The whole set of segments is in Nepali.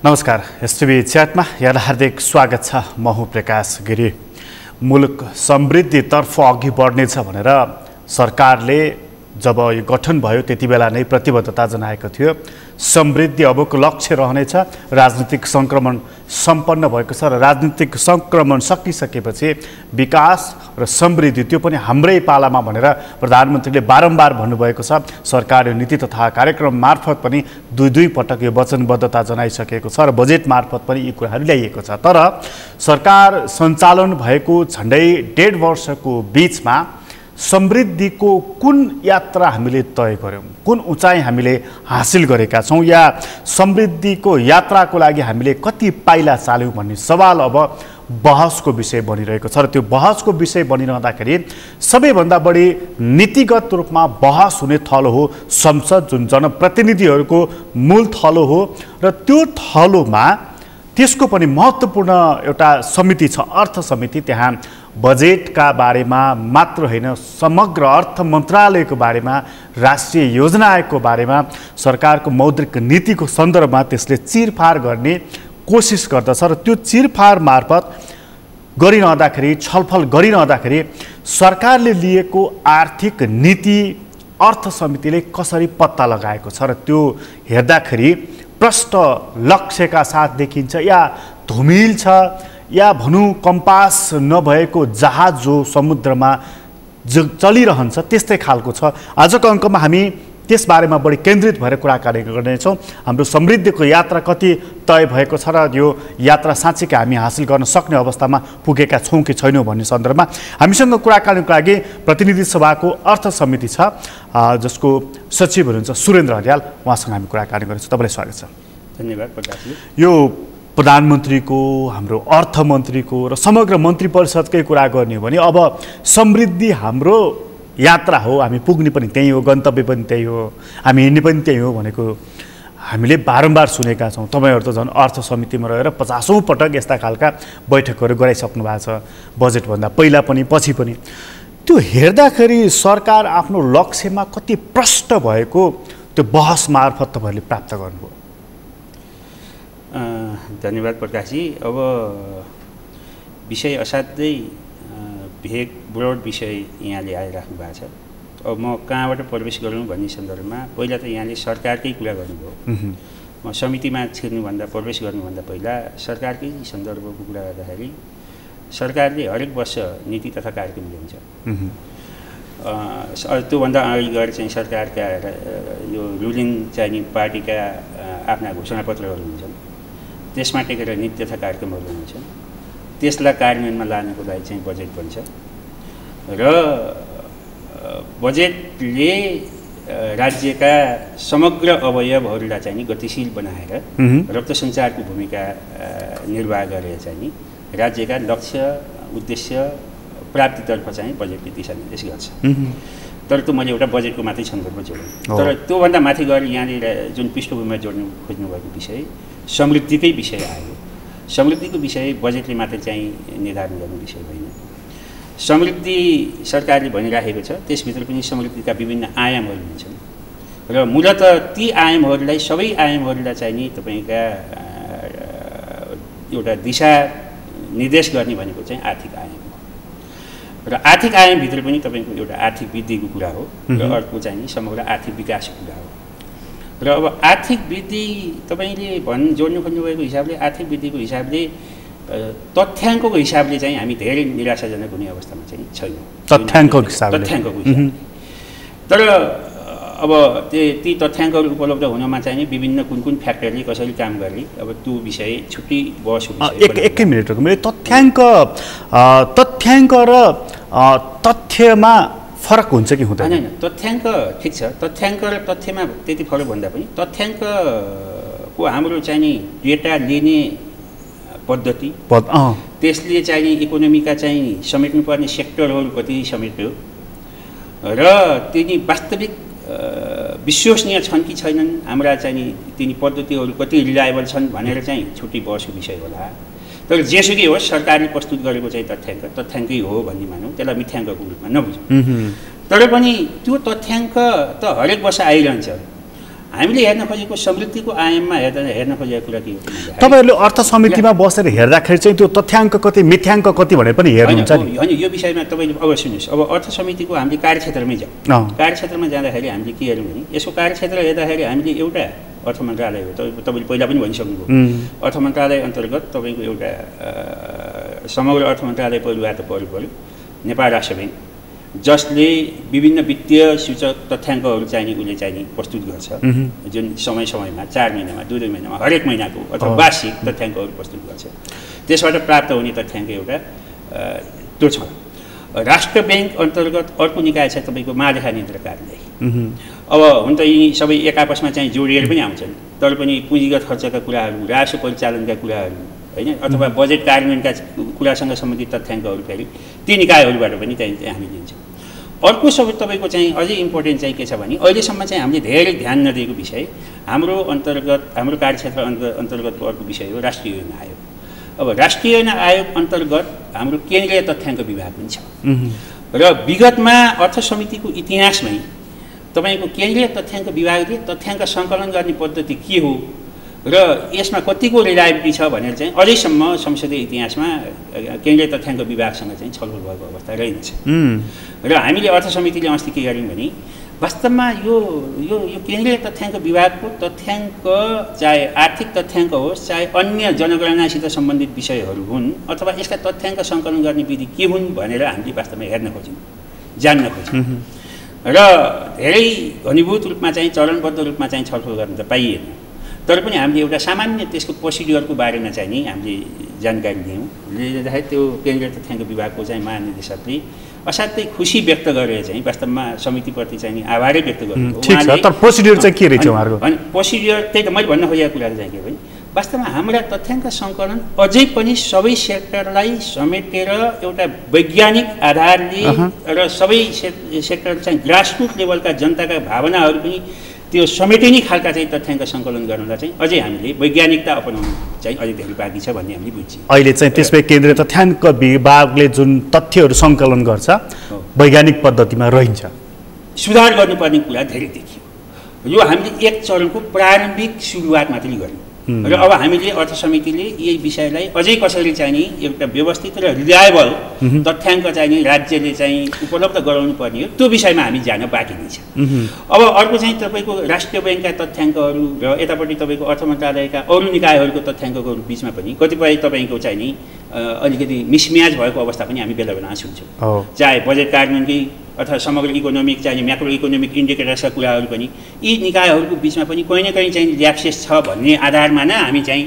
नमस्कार एसटीभी च्याटमा यहाँलाई हार्दिक स्वागत छ। म हुँ प्रकाश गिरी। मुलुक समृद्धितर्फ अघि बढ्नेछ भनेर सरकारले जब यो गठन भयो त्यति बेला नै प्रतिबद्धता जनाएको थियो। समृद्धि अबको लक्ष्य रहनेछ। राजनीतिक संक्रमण सम्पन्न भएको छ र राजनीतिक संक्रमण सकिसकेपछि विकास र समृद्धि त्यो पनि हाम्रै पालामा भनेर प्रधानमन्त्रीले बारम्बार भन्नुभएको छ। सरकारले नीति तथा कार्यक्रम मार्फत पनि दुई पटक यो वचनबद्धता जनाइसकेको छ र बजेट मार्फत पनि यी कुराहरू ल्याइएको छ। तर सरकार सञ्चालन भएको झन्डै 1.5 वर्षको बीचमा समृद्धिको कुन यात्रा हामीले तय गर्यौं, कुन उचाइ हामीले हासिल गरेका छौं या समृद्धिको यात्राको लागि हामीले कति पाइला चाल्यौं भन्ने सवाल अब बहसको विषय बनिरहेको छ। र त्यो बहसको विषय बनिरहँदाखेरि सबैभन्दा बढी नीतिगत रूपमा बहस हुने थलो हो संसद, जुन जनप्रतिनिधिहरूको मूल थलो हो। र त्यो थलोमा त्यसको पनि महत्त्वपूर्ण एउटा समिति छ, अर्थ समिति। त्यहाँ बजेटका बारेमा मात्र होइन, समग्र अर्थ मन्त्रालयको बारेमा, राष्ट्रिय योजनाको बारेमा, सरकारको मौद्रिक नीतिको सन्दर्भमा त्यसले चिरफार गर्ने कोसिस गर्दछ। र त्यो चिरफार मार्फत गरिरहँदाखेरि, छलफल गरिरहँदाखेरि सरकारले लिएको आर्थिक नीति अर्थ समितिले कसरी पत्ता लगाएको छ र त्यो हेर्दाखेरि प्रष्ट लक्ष्यका साथ देखिन्छ या धुमिल छ या भनौँ कम्पास नभएको जहाज जो समुद्रमा चलिरहन्छ त्यस्तै खालको छ। आजको अङ्कमा हामी त्यसबारेमा बढी केन्द्रित भएर कुराकानी गर्नेछौँ। हाम्रो समृद्धिको यात्रा कति तय भएको छ र यो यात्रा साँच्चीकै हामी हासिल गर्न सक्ने अवस्थामा पुगेका छौँ कि छैनौँ भन्ने सन्दर्भमा हामीसँग कुराकानीको लागि प्रतिनिधि सभाको अर्थ समिति छ, जसको सचिव हुनुहुन्छ सुरेन्द्र हरियाल। उहाँसँग हामी कुराकानी गर्नेछौँ। तपाईँलाई स्वागत छ। धन्यवाद प्रकाशजी। यो प्रधानमन्त्रीको, हाम्रो अर्थमन्त्रीको र समग्र मन्त्री परिषदकै कुरा गर्ने हो भने अब समृद्धि हाम्रो यात्रा हो, हामी पुग्ने पनि त्यही हो, गन्तव्य पनि त्यही हो, हामी हिँड्ने पनि त्यही हो भनेको हामीले बारम्बार सुनेका छौँ। तपाईँहरू त झन् अर्थ समितिमा रहेर 50औं पटक यस्ता खालका बैठकहरू गराइसक्नु भएको छ, बजेटभन्दा पहिला पनि पछि पनि। त्यो हेर्दाखेरि सरकार आफ्नो लक्ष्यमा कति प्रष्ट भएको त्यो बहस मार्फत तपाईँहरूले प्राप्त गर्नुभयो? धन्यवाद प्रकाशजी। अब विषय असाध्यै भेग ब्रोड विषय यहाँले आइराख्नु भएको छ। अब म कहाँबाट प्रवेश गरौँ भन्ने सन्दर्भमा पहिला त यहाँले सरकारकै कुरा गर्नुभयो। म समितिमा छिर्नुभन्दा, प्रवेश गर्नुभन्दा पहिला सरकारकै सन्दर्भको कुरा गर्दाखेरि सरकारले हरेक वर्ष नीति तथा कार्यक्रम ल्याउँछ। त्योभन्दा अगाडि गएर चाहिँ सरकारका यो रुलिङ चाहिँ पार्टीका आफ्ना घोषणापत्रहरू हुन्छन्, त्यसमा टेकेर नीति तथा कार्यक्रमहरू हुन्छन्, त्यसलाई कार्यान्वयनमा लानको लागि चाहिँ बजेट बन्छ। र बजेटले राज्यका समग्र अवयवहरूलाई चाहिँ गतिशील बनाएर रक्त सञ्चारको भूमिका निर्वाह गरेर चाहिँ राज्यका लक्ष्य उद्देश्य प्राप्तितर्फ चाहिँ बजेटले दिशानिर्देश गर्छ। तर त्यो मैले एउटा बजेटको मात्रै सन्दर्भ जोडेँ। तर त्योभन्दा माथि गएर यहाँनिर जुन पृष्ठभूमिमा जोड्नु खोज्नुभएको विषय समृद्धिकै विषय आयो। समृद्धिको विषय बजेटले मात्रै चाहिँ निर्धारण गर्ने विषय होइन। समृद्धि सरकारले भनिराखेको छ, त्यसभित्र पनि समृद्धिका विभिन्न आयामहरू हुन्छन् र मूलत ती आयामहरूलाई, सबै आयामहरूलाई चाहिँ नि तपाईँका एउटा दिशा निर्देश गर्ने भनेको चाहिँ आर्थिक आयाम हो। र आर्थिक आयामभित्र पनि तपाईँको एउटा आर्थिक वृद्धिको कुरा हो र अर्को चाहिँ नि समग्र आर्थिक विकासको कुरा हो। र अब आर्थिक वृद्धि तपाईँले जोड्नु खोज्नुभएको हिसाबले आर्थिक वृद्धिको हिसाबले तथ्याङ्कको हिसाबले चाहिँ हामी धेरै निराशाजनक हुने अवस्थामा चाहिँ छैनौँ। तथ्याङ्कको हिसाबले। तर अब ती तथ्याङ्कहरू उपलब्ध हुनमा चाहिँ विभिन्न कुन फ्याक्टरले कसरी काम गर्ने, अब त्यो विषय छुट्टी बहस हुन्छ। एकै मिनट मैले तथ्याङ्क र तथ्यमा फरक हुन्छ कि हुँदैन? होइन, तथ्याङ्क ठिक छ। तथ्याङ्क र तथ्यमा त्यति फरक भन्दा पनि तथ्याङ्कको हाम्रो चाहिँ नि डेटा लिने पद्धति, त्यसले चाहिँ इकोनोमीका चाहिँ समेट्नुपर्ने सेक्टरहरू कति समेट्यो र तिनी वास्तविक विश्वसनीय छन् कि छैनन्, हाम्रा चाहिँ तिनी पद्धतिहरू कति रिलायबल छन् भनेर चाहिँ छुट्टी बहसको विषय होला। तर जेसुकै होस्, सरकारले प्रस्तुत गरेको चाहिँ तथ्याङ्कै हो भन्ने मानौँ, त्यसलाई मिथ्याङ्कको रूपमा नबुझौँ। तर पनि त्यो तथ्याङ्क त हरेक वर्ष आइरहन्छ हामीले हेर्न खोजेको समृद्धिको आयाममा हेर्न खोजेको कुरा के हो? तपाईँहरूले अर्थ समितिमा बसेर हेर्दाखेरि चाहिँ त्यो तथ्याङ्क कति मिथ्याङ्क कति भनेर पनि हेर्नुहुन्छ नि? होइन, यो विषयमा तपाईँले अब सुन्नुहोस्, अब अर्थ समितिको हामीले कार्यक्षेत्रमै जाउँ। कार्यक्षेत्रमा जाँदाखेरि हामीले के हेर्यौँ भने यसको कार्यक्षेत्र हेर्दाखेरि हामीले एउटा अर्थ मन्त्रालय हो, तपाईँले पहिला पनि भनिसक्नुभयो, अर्थ मन्त्रालय अन्तर्गत तपाईँको एउटा समग्र अर्थ मन्त्रालय परिवार त पर्नु पऱ्यो, नेपाल राष्ट्र ब्याङ्क, जसले विभिन्न वित्तीय सूचक तथ्याङ्कहरू चाहिने उसले चाहिने प्रस्तुत गर्छ, जुन समयमा 4 महिनामा 2 महिनामा हरेक महिनाको अथवा वार्षिक तथ्याङ्कहरू प्रस्तुत गर्छ। त्यसबाट प्राप्त हुने तथ्याङ्क एउटा त्यो छ। राष्ट्र ब्याङ्क अन्तर्गत अर्को निकाय छ तपाईँको महालेखा नियन्त्रक कार्यालय। अब हुन त यी सबै एक आपसमा चाहिँ जोडिएर पनि आउँछन्, तर पनि पुँजीगत खर्चका कुराहरू, राजस्व परिचालनका कुराहरू होइन, अथवा बजेट कार्यान्वयनका कुरासँग सम्बन्धित तथ्याङ्कहरू फेरि ती निकायहरूबाट पनि चाहिँ हामी लिन्छौँ। अर्को सबै तपाईँको चाहिँ अझै इम्पोर्टेन्ट चाहिँ के छ भने अहिलेसम्म चाहिँ हामीले धेरै ध्यान नदिएको विषय हाम्रो कार्यक्षेत्र अन्तर्गतको अर्को विषय हो राष्ट्रिय योजना आयोग। अब राष्ट्रिय योजना आयोग अन्तर्गत हाम्रो केन्द्रीय तथ्याङ्क विभाग पनि छ र विगतमा अर्थ समितिको इतिहासमै तपाईँको केन्द्रीय तथ्याङ्क विभागले तथ्याङ्क सङ्कलन गर्ने पद्धति के हो र यसमा कतिको रिलायबिलिटी छ भनेर चाहिँ अझैसम्म संसदीय इतिहासमा केन्द्रीय तथ्याङ्क विभागसँग चाहिँ छलफल भएको अवस्था रहेनछ। र हामीले अर्थ समितिले अस्ति के गर्यौँ भने वास्तवमा यो यो यो केन्द्रीय तथ्याङ्क विभागको तथ्याङ्क चाहे आर्थिक तथ्याङ्क होस् चाहे अन्य जनगणनासित सम्बन्धित विषयहरू हुन् अथवा यसका तथ्याङ्क सङ्कलन गर्ने विधि के हुन् भनेर हामीले वास्तवमा हेर्न खोज्यौँ, जान्न खोज्यौँ र धेरै घनीभूत रूपमा चाहिँ चरणबद्ध रूपमा चाहिँ छलफल गर्न त पाइएन। तर पनि हामीले एउटा सामान्य त्यसको प्रोसिड्युरको बारेमा चाहिँ नि हामीले जानकारी दियौँ। लिँदाखेरि त्यो केन्द्रीय तथ्याङ्क विभागको चाहिँ महानिर्देशकले असाध्यै खुसी व्यक्त गरेर चाहिँ वास्तवमा समितिप्रति चाहिँ आभारै व्यक्त गर्नुभयो। ठिक छ, तर प्रोसिड्युर चाहिँ के रहेछ उहाँहरूको? अनि प्रोसिड्युर त्यही त मैले भन्न खोजेको कुरा चाहिँ के भने वास्तवमा हाम्रा तथ्याङ्क सङ्कलन अझै पनि सबै सेक्टरलाई समेटेर एउटा वैज्ञानिक आधारले र सबै सेक्टर चाहिँ ग्रासरुट लेभलका जनताका भावनाहरू पनि त्यो समेटिने खालका चाहिँ तथ्याङ्क सङ्कलन गर्नलाई चाहिँ अझै हामीले वैज्ञानिकता अपनाउनु चाहिँ अझै धेरै बाँकी छ भन्ने हामीले बुझ्यौँ। अहिले चाहिँ त्यसमै केन्द्रीय तथ्याङ्क विभागले जुन तथ्यहरू सङ्कलन गर्छ वैज्ञानिक पद्धतिमा रहन्छ, सुधार गर्नुपर्ने कुरा धेरै देखियो। यो हामीले एक चरणको प्रारम्भिक सुरुवात मात्रै गर्यौँ र अब हामीले अर्थ समितिले यही विषयलाई अझै कसरी चाहिँ एउटा व्यवस्थित र रिलायबल तथ्याङ्क चाहिँ राज्यले चाहिँ उपलब्ध गराउनु पर्ने हो त्यो विषयमा हामी जान बाँकी नै छ। अब अर्को चाहिँ तपाईँको राष्ट्रिय ब्याङ्कका तथ्याङ्कहरू र यतापट्टि तपाईँको अर्थ मन्त्रालयका अरू निकायहरूको तथ्याङ्कको बिचमा पनि कतिपय तपाईँको चाहिँ नि अलिकति मिसम्याच भएको अवस्था पनि हामी बेला बेला सुन्छौँ, चाहे बजेट कार्यान्वयनकै अथवा समग्र इकोनोमिक चाहिँ म्याक्रो इकोनोमिक इन्डिकेटर्सका कुराहरू पनि यी निकायहरूको बिचमा पनि कहीँ न कहीँ चाहिँ ल्याप्सेस छ भन्ने आधारमा नै हामी चाहिँ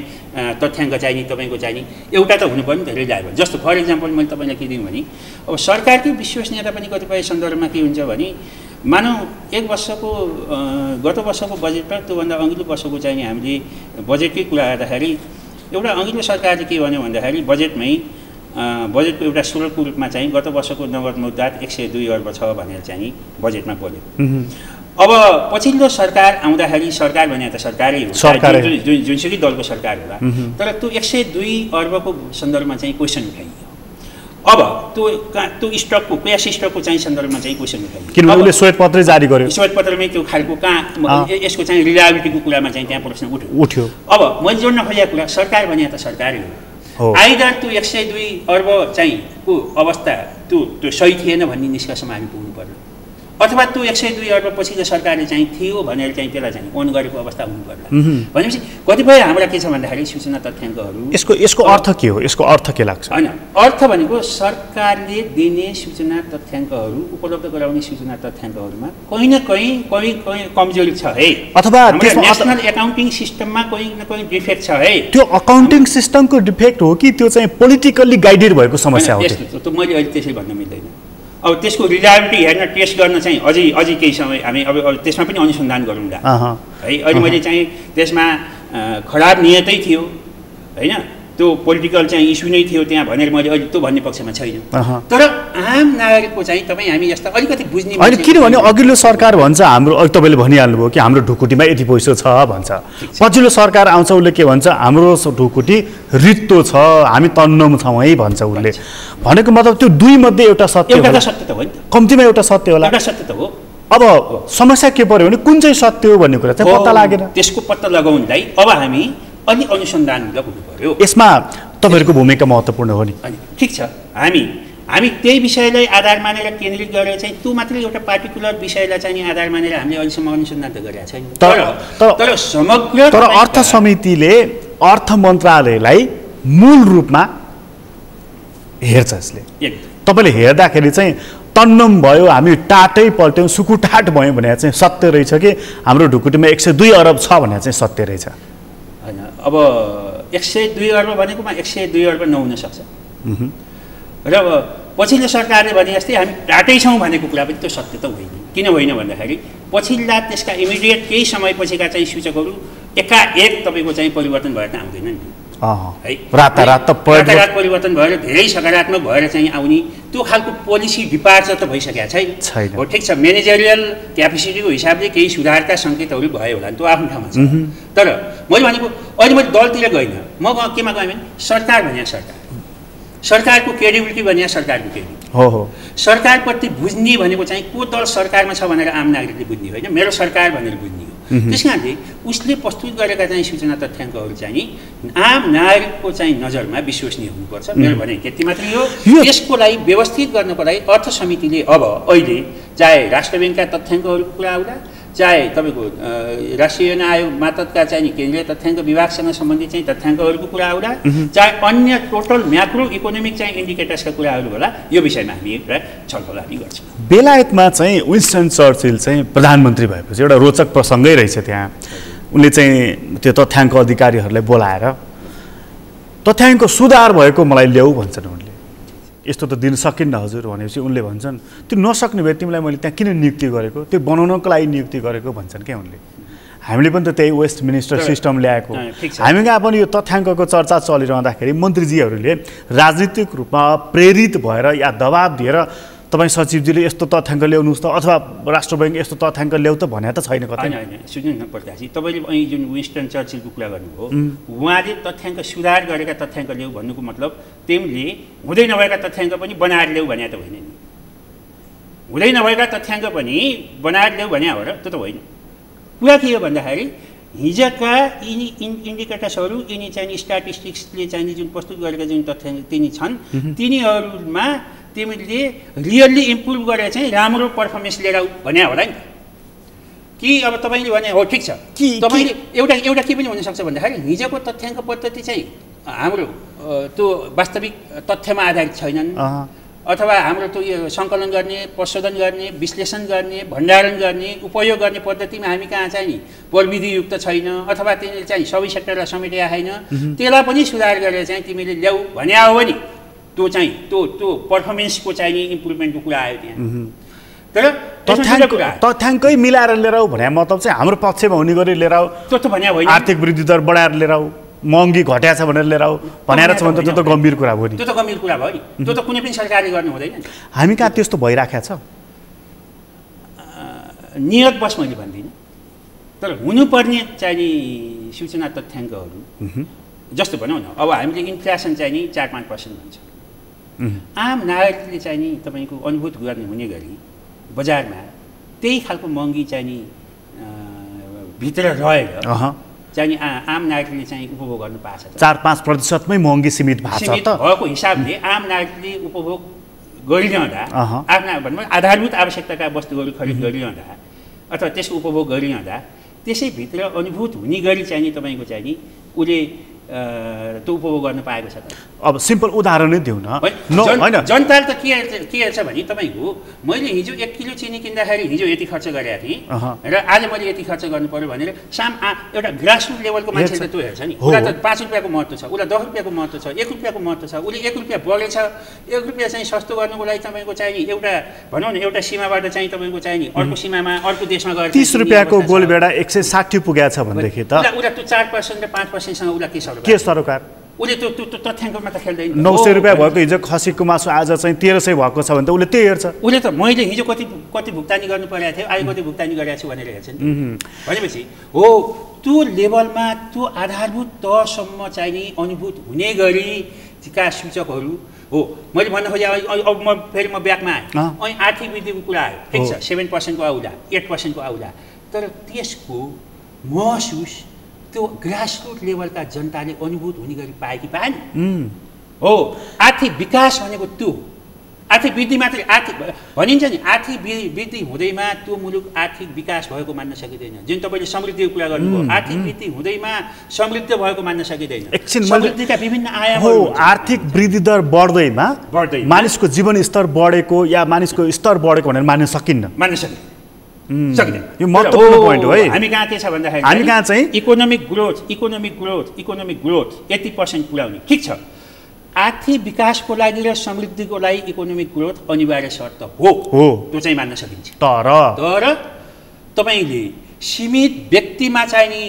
तथ्याङ्क चाहिँ तपाईँको चाहिँ एउटा त हुनुपर्ने धेरै ल्यायो। जस्तो फर इक्जाम्पल मैले तपाईँलाई के दिउँ भने अब सरकारकै विश्वसनीयता पनि कतिपय सन्दर्भमा के हुन्छ भने मानौँ गत वर्षको बजेट र त्योभन्दा अघिल्लो वर्षको चाहिँ हामीले बजेटकै कुरा गर्दाखेरि एउटा अघिल्लो सरकारले के भन्यो भन्दाखेरि बजेटको एउटा स्रोतको रूपमा चाहिँ गत वर्षको नगद मुद्दा 102 अर्ब छ भनेर चाहिँ बजेटमा बोल्यो। अब पछिल्लो सरकार आउँदाखेरि सरकार भने त सरकारै हो, जुनसुकै दलको सरकार होला, तर त्यो 102 अर्बको सन्दर्भमा चाहिँ क्वेसन उठाइयो। अब त्यो स्टकको क्यास स्टकको चाहिँ सन्दर्भमा चाहिँ क्वेसन उठाइयो किनभने उसले श्वेतपत्रै जारी गर्यो। श्वेतपत्रमै त्यो खालको यसको चाहिँ रिलायबिलिटीको कुरामा चाहिँ त्यहाँ प्रश्न उठ्यो। अब मैले जोड्न खोजेको कुरा सरकार भने त सरकारै हो, आइदर त्यो 102 अर्ब चाहिँ को अवस्था त्यो सही थिएन भन्ने निष्कर्षमा हामी पुग्नु पर्यो अथवा त्यो 102 अर्ब पछिल्लो सरकारले चाहिँ थियो भनेर चाहिँ त्यसलाई चाहिँ ओन गरेको अवस्था हुनु पर्ला। भनेपछि कतिपय हाम्रा के छ भन्दाखेरि सूचना तथ्याङ्कहरू यसको अर्थ के हो? यसको अर्थ के लाग्छ? होइन, अर्थ भनेको सरकारले दिने सूचना तथ्याङ्कहरू उपलब्ध गराउने सूचना तथ्याङ्कहरूमा कहीँ न कहीँ कमजोरी छ है, अथवा नेसनल एकाउन्टिङ सिस्टममा कहीँ न कहीँ डिफेक्ट छ है। त्यो अकाउन्टिङ सिस्टमको डिफेक्ट हो कि त्यो चाहिँ पोलिटिकल्ली गाइडेड भएको समस्या हो? त्यो मैले अहिले त्यसै भन्न मिल्दैन। अब त्यसको रिलायबिलिटी हेर्न टेस्ट गर्न चाहिँ अझै केही समय हामी अब त्यसमा पनि अनुसन्धान गरौँला है। अहिले मैले चाहिँ त्यसमा खराब नियतै थियो होइन, त्यो पोलिटिकल चाहिँ इस्यु नै थियो त्यहाँ भनेर मैले अहिले त्यो भन्ने पक्षमा छैन। तर आम नागरिकको चाहिँ तपाईँ हामी यस्ता अलिकति बुझ्ने होइन, किनभने अघिल्लो सरकार भन्छ हाम्रो, अघि तपाईँले भनिहाल्नुभयो कि हाम्रो ढुकुटीमा यति पैसा छ भन्छ, पछिल्लो सरकार आउँछ उसले के भन्छ हाम्रो ढुकुटी रित्तो छ, हामी तन्नमा छौँ है भन्छ उसले। भनेको मतलब त्यो दुई मध्ये एउटा सत्य त हो नि त, कम्तीमा एउटा सत्य होला। एउटा सत्य त हो, अब समस्या के पर्यो भने कुन चाहिँ सत्य हो भन्ने कुरा चाहिँ पत्ता लागेन। त्यसको पत्ता लगाउनलाई अब हामी अलि अनुसन्धानमूलक हुनु पर्यो। यसमा तपाईँहरूको भूमिका महत्त्वपूर्ण हो नि। अनि ठिक छ, हामी त्यही विषयलाई आधार मानेर केन्द्रित गरेर चाहिँ त्यो मात्रै एउटा पार्टिकुलर विषयलाई चाहिँ आधार मानेर हामीले अहिलेसम्म अनुसन्धान त गरेका छैन। तर समग्र तर अर्थ समितिले अर्थ मन्त्रालयलाई मूल रूपमा हेर्छ। यसले तपाईँले हेर्दाखेरि चाहिँ तन्नम भयो, हामी टाटै पल्ट्यौँ, सुकुटाट भयो भने चाहिँ सत्य रहेछ कि हाम्रो ढुकुटीमा 102 अरब छ भने चाहिँ सत्य रहेछ? होइन, अब 102 अर्ब भनेकोमा 102 अर्ब नहुन सक्छ र पछिल्लो सरकारले भने जस्तै हामी टाटै छौँ भनेको कुरा पनि त्यो सत्य त होइन। किन होइन भन्दाखेरि पछिल्ला त्यसका इमिडिएट केही समयपछिका चाहिँ सूचकहरू एकाएक तपाईँको चाहिँ परिवर्तन भएर त आउँदैन नि है। रातारात परिवर्तन भएर धेरै सकारात्मक भएर चाहिँ आउने त्यो खालको पोलिसी डिपार्चर त भइसकेको छैन। हो, ठिक छ, म्यानेजरियल क्यापेसिटीको हिसाबले केही सुधारका सङ्केतहरू भयो होला, त्यो आफ्नो ठाउँमा छ। तर मैले भनेको अहिले मैले दलतिर गइनँ, म केमा गएँ भने सरकार भने सरकारको क्रेडिबिलिटी भने सरकारको क्रेडिबिलिटी हो। सरकारप्रति बुझ्ने भनेको चाहिँ को दल सरकारमा छ भनेर आम नागरिकले बुझ्ने होइन, मेरो सरकार भनेर बुझ्ने हो। त्यस कारणले उसले प्रस्तुत गरेका चाहिँ सूचना तथ्याङ्कहरू चाहिँ आम नागरिकको चाहिँ नजरमा विश्वसनीय हुनुपर्छ। मेरो भने त्यति मात्रै हो। त्यसको लागि व्यवस्थित गर्नको लागि अर्थ समितिले अब अहिले चाहे राष्ट्र ब्याङ्कका तथ्याङ्कहरूको कुरा आउला, चाहे तपाईँको राष्ट्रिय योजना आयोग मातहतका चाहिँ केन्द्रीय तथ्याङ्क विभागसँग सम्बन्धित चाहिँ तथ्याङ्कहरूको कुरा आउला, चाहे अन्य टोटल म्याक्रो इकोनोमिक चाहिँ इन्डिकेटर्सका कुराहरू होला, यो विषयमा हामी एउटा छलफल हामी गर्छौँ। बेलायतमा चाहिँ विन्स्टन चर्चिल चाहिँ प्रधानमन्त्री भएपछि एउटा रोचक प्रसङ्गै रहेछ। त्यहाँ उनले चाहिँ त्यो तथ्याङ्क अधिकारीहरूलाई बोलाएर तथ्याङ्क सुधार भएको मलाई ल्याऊ भन्छन्। उनले यस्तो त दिन सकिन्न हजुर भनेपछि उनले भन्छन् त्यो नसक्ने भए तिमीलाई मैले त्यहाँ किन नियुक्ति गरेको, त्यो बनाउनको लागि नियुक्ति गरेको भन्छन् क्या उनले। हामीले पनि त त्यही वेस्ट मिनिस्टर सिस्टम ल्याएको। हामी कहाँ पनि यो तथ्याङ्कको चर्चा चलिरहँदाखेरि मन्त्रीजीहरूले राजनीतिक रूपमा प्रेरित भएर या दबाब दिएर तपाईँ सचिवजीले यस्तो तथ्याङ्क ल्याउनुहोस् त अथवा राष्ट्र ब्याङ्क यस्तो तथ्याङ्क ल्याउ त भने त छैन कतै। होइन, सुन्नु न प्रकाशजी, तपाईँले અહીં जुन विन्स्टन चर्चिलको कुरा गर्नुभयो, उहाँले तथ्याङ्क सुधार गरेका तथ्याङ्क ल्याऊ भन्नुको मतलब तिमीले हुँदै नभएका तथ्याङ्क पनि बनाएर ल्याऊ भने त होइन नि। हुँदै नभएका तथ्याङ्क पनि बनाएर ल्याऊ भने हो र, त्यो त होइन। कुरा के हो भन्दाखेरि हिजोका यिनी इन्डिकेटर्सहरू, यिनी चाहिँ स्ट्याटिस्टिक्सले चाहिँ जुन प्रस्तुत गरेका जुन तथ्याङ्क तिनी छन्, तिनीहरूमा तिमीले रियल्ली इम्प्रुभ गरेर चाहिँ राम्रो पर्फर्मेन्स लिएर आऊ भने होला नि कि अब तपाईँले भने हो ठिक छ। तपाईँले एउटा के पनि हुनसक्छ भन्दाखेरि हिजोको तथ्याङ्क पद्धति चाहिँ हाम्रो त्यो वास्तविक तथ्यमा आधारित छैनन्, अथवा हाम्रो त्यो यो सङ्कलन गर्ने, प्रशोधन गर्ने, विश्लेषण गर्ने, भण्डारण गर्ने, उपयोग गर्ने पद्धतिमा हामी कहाँ चाहिँ नि प्रविधियुक्त छैन, अथवा तिमीले चाहिँ सबै सेक्टरलाई समेटेका छैन। त्यसलाई पनि सुधार गरेर चाहिँ तिमीले ल्याऊ भने हो भने त्यो चाहिँ त्यो पर्फर्मेन्सको चाहिँ नि इम्प्रुभमेन्टको कुरा आयो त्यहाँ। तर तथ्याङ्कै मिलाएर लिएर आऊ भने मतलब चाहिँ हाम्रो पक्षमा हुने गरी लिएर आऊ, त्यो त भने होइन। आर्थिक वृद्धि दर बढाएर लिएर आऊ, महँगी घट्या छ भनेर लिएर आऊ भनेर छ भने त्यो त गम्भीर कुरा हो नि। त्यो त गम्भीर कुरा भयो नि, त्यो त कुनै पनि सरकारले गर्नु हुँदैन। हामी कहाँ त्यस्तो भइराखेको छ? नियत बस मैले भन्दिनँ, तर हुनुपर्ने चाहिँ नि सूचना तथ्याङ्कहरू जस्तो भनौँ न, अब हामीले इन्फ्लेसन चाहिँ नि 4-5% भन्छ। आम नागरिकले चाहिँ नि तपाईँको अनुभूत गर्ने हुने गरी बजारमा त्यही खालको महँगी चाहिँ नि भित्र रहेर चाहिँ आम नागरिकले चाहिँ उपभोग गर्नु पाएको छ। 4-5%मै महँगी सीमित भएको हिसाबले आम नागरिकले उपभोग गरिरहँदा आफ्ना भनौँ आधारभूत आवश्यकताका वस्तुहरू खरिद गरिरहँदा अथवा त्यसको उपभोग गरिरहँदा त्यसैभित्र अनुभूत हुने गरी चाहिँ नि तपाईँको चाहिँ नि उसले त्यो उपभोग गर्न पाएको छ। त अब सिम्पल उदाहरणै दिउँ न, होइन जनताले त के हेर्छ भने तपाईँको मैले हिजो 1 किलो चिनी किन्दाखेरि हिजो यति खर्च गरेका थिएँ र आज मैले यति खर्च गर्नु पर्यो भनेर एउटा ग्रासरुट लेभलको मान्छेले त्यो हेर्छ नि। उसलाई त 5 रुपियाँको महत्त्व छ, उसलाई 10 रुपियाँको महत्त्व छ, 1 रुपियाँको महत्त्व छ, उसले 1 रुपियाँ बढेछ, 1 रुपियाँ चाहिँ सस्तो गर्नुको लागि तपाईँको चाहिँ नि एउटा भनौँ न एउटा सीमाबाट चाहिँ तपाईँको चाहिँ नि अर्को सीमामा अर्को देशमा गएर 30 रुपियाँको गोलबेडा 160 पुगेछ भनेदेखि त उसलाई त्यो 4% र 5%सँग उसलाई के सरोकार? उसले त्यो तथ्याङ्कमा त खेल्दैन। 900 रुपियाँ भएको हिजो खसीको मासु आज चाहिँ 1300 भएको छ भने त उसले त्यही हेर्छ। उसले त मैले हिजो कति भुक्तानी गर्नु परेको थियो, आज कति भुक्तानी गरेको छु भनेर हेर्छ नि। भनेपछि हो त्यो लेभलमा त्यो आधारभूत तहसम्म चाहिँ नि अनुभूत हुने गरीका सूचकहरू हो मैले भन्न खोजेँ अब म ब्याकमा आएँ अनि आर्थिक वृद्धिको कुरा आयो ठिक छ 7% आउला 8% आउला तर त्यसको महसुस त्यो ग्रासरुट लेभलका जनताले अनुभूत हुने गरी पाए कि पाएन हो आर्थिक विकास भनेको त्यो आर्थिक वृद्धि मात्रै आर्थिक भनिन्छ नि आर्थिक वृद्धि हुँदैमा त्यो मुलुक आर्थिक विकास भएको मान्न सकिँदैन जुन तपाईँले समृद्धिको कुरा गर्नुभयो आर्थिक वृद्धि हुँदैमा समृद्ध भएको मान्न सकिँदैन समृद्धिका विभिन्न आयामहरू आर्थिक वृद्धि दर बढ्दैमा मानिसको जीवन स्तर बढेको या मानिसको स्तर बढेको भनेर मान्न सकिन्न सकिँदैन यो महत्त्वपूर्ण पोइन्ट हो है हामी कहाँ के छ भन्दाखेरि हामी कहाँ चाहिँ इकोनोमिक ग्रोथ 80% पुर्याउने ठिक छ आर्थिक विकासको लागि र समृद्धिको लागि इकोनोमिक ग्रोथ अनिवार्य शर्त हो त्यो चाहिँ मान्न सकिन्छ तर तपाईँले सीमित व्यक्तिमा चाहिँ नि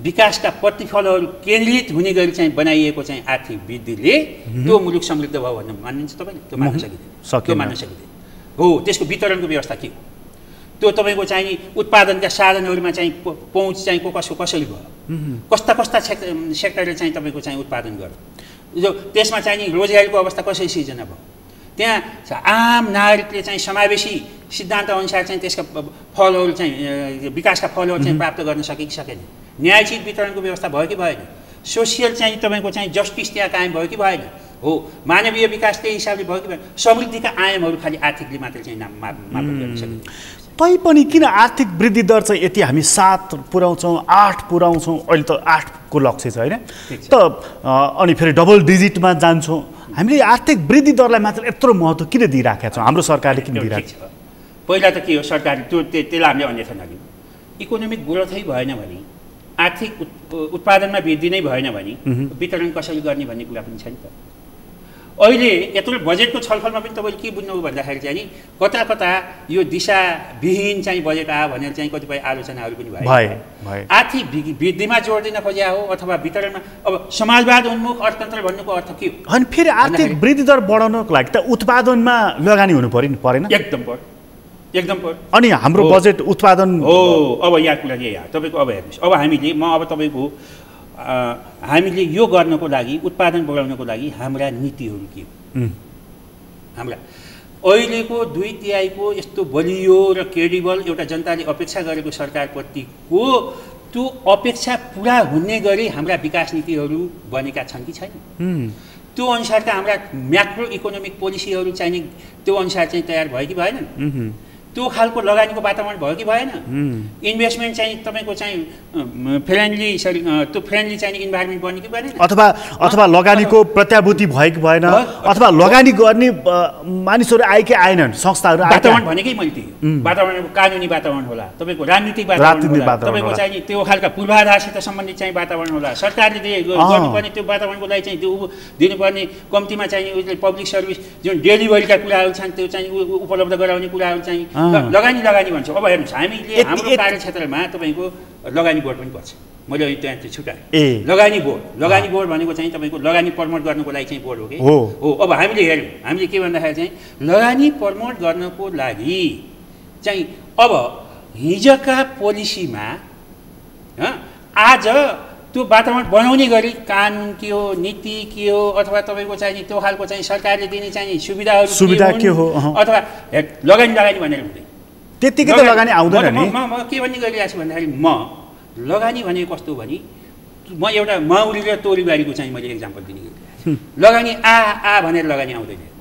विकासका प्रतिफलहरू केन्द्रित हुने गरी चाहिँ बनाइएको चाहिँ आर्थिक वृद्धिले त्यो मुलुक समृद्ध भयो भन्ने मानिन्छ तपाईँले त्यो मान्न सकिँदैन हो त्यसको वितरणको व्यवस्था के हो त्यो तपाईँको चाहिँ उत्पादनका साधनहरूमा चाहिँ पहुँच चाहिँ कसरी भयो कस्ता सेक्टरले चाहिँ तपाईँको चाहिँ उत्पादन गर्यो जो त्यसमा चाहिँ नि रोजगारीको अवस्था कसरी सिर्जना भयो त्यहाँ आम नागरिकले चाहिँ समावेशी सिद्धान्त अनुसार चाहिँ त्यसका फलहरू चाहिँ विकासका फलहरू चाहिँ प्राप्त गर्न सके कि सकेन न्यायचित वितरणको व्यवस्था भयो कि भएन सोसियल चाहिँ तपाईँको चाहिँ जस्टिस त्यहाँ कायम भयो कि भएन हो मानवीय विकास त्यही हिसाबले भयो कि भएन समृद्धिका आयामहरू खालि आर्थिकले मात्र चाहिँ मापन गर्न सकिन्छ तैपनि किन आर्थिक वृद्धि दर चाहिँ यति हामी 7 पुर्याउँछौँ 8 पुर्याउँछौँ अहिले त 8 को लक्ष्य छ होइन त अनि फेरि डबल डिजिटमा जान्छौँ हामीले आर्थिक वृद्धि दरलाई मात्र यत्रो महत्त्व किन दिइराखेका छौँ हाम्रो सरकारले किन दिइराखेको छ पहिला त के हो सरकारले त्यसलाई हामीले अन्यथा नलिउँ इकोनोमिक ग्रोथै भएन भने आर्थिक उत्पादनमा वृद्धि नै भएन भने वितरण कसरी गर्ने भन्ने कुरा पनि छ नि त अहिले यत्रो बजेटको छलफलमा पनि तपाईँले के बुझ्नुभयो भन्दाखेरि चाहिँ नि कता कता यो दिशाविहीन चाहिँ बजेट आयो भनेर चाहिँ कतिपय आलोचनाहरू पनि भए आर्थिक वृद्धिमा जोड दिन खोज्या हो अथवा वितरणमा अब समाजवाद उन्मुख अर्थतन्त्र भन्नुको अर्थ के हो अनि फेरि आर्थिक वृद्धि दर बढाउनको लागि त उत्पादनमा लगानी हुनु परेन एकदम पर्यो अनि हाम्रो बजेट उत्पादन हो अब यहाँ कुरा के यहाँ तपाईँको अब हेर्नुहोस् अब अब तपाईँको हामीले यो गर्नको लागि उत्पादन बढाउनको लागि हाम्रा नीतिहरू के हो हाम्रा अहिलेको 2/3 यस्तो बलियो र क्रेडिबल एउटा जनताले अपेक्षा गरेको सरकारप्रतिको त्यो अपेक्षा पुरा हुने गरी हाम्रा विकास नीतिहरू बनेका छन् कि छैन त्यो अनुसारका हाम्रा म्याक्रो इकोनोमिक पोलिसीहरू चाहिँ त्यो अनुसार चाहिँ तयार भयो कि भएनन् त्यो खालको लगानीको वातावरण भयो कि भएन इन्भेस्टमेन्ट चाहिँ तपाईँको चाहिँ फ्रेन्डली चाहिँ इन्भाइरोमेन्ट बन्यो कि भएन अथवा लगानीको प्रत्याभूति भयो कि भएन अथवा लगानी गर्ने मानिसहरू आए कि आएनन् संस्थाहरू वातावरण भनेकै मैले त्यही वातावरणको कानुनी वातावरण होला तपाईँको राजनीतिक वातावरण होला तपाईँको चाहिँ त्यो खालका पूर्वाधारसित सम्बन्धित चाहिँ वातावरण होला सरकारले गर्नुपर्ने त्यो वातावरणको लागि चाहिँ त्यो दिनुपर्ने कम्तीमा चाहिँ उसले पब्लिक सर्भिस जुन डेलिभरीका कुराहरू छन् त्यो चाहिँ उपलब्ध गराउने कुराहरू चाहिँ लगानी भन्छ अब हेर्नुहोस् हामीले हाम्रो कार्यक्षेत्रमा तपाईँको लगानी बोर्ड पनि पर्छ मैले त्यहाँ छुट्याएँ लगानी बोर्ड भनेको चाहिँ तपाईँको लगानी प्रमोट गर्नको लागि चाहिँ बोर्ड हो कि हो अब हामीले हेऱ्यौँ हामीले के भन्दाखेरि चाहिँ लगानी प्रमोट गर्नको लागि चाहिँ अब हिजोका पोलिसीमा आज त्यो वातावरण बनाउने गरी कानुन के हो नीति के हो अथवा तपाईँको चाहिँ त्यो खालको चाहिँ सरकारले दिने चाहिँ सुविधा के हो अथवा लगानी भनेर हुँदैन त्यतिकै त लगानी आउँदैन नि म के भन्ने गरिरहेको छु भन्दाखेरि म लगानी भनेको कस्तो भने म एउटा माउरी र तोरीबारीको चाहिँ मैले एक्जाम्पल दिने गरिरहेको छु लगानी आ भनेर लगानी आउँदैन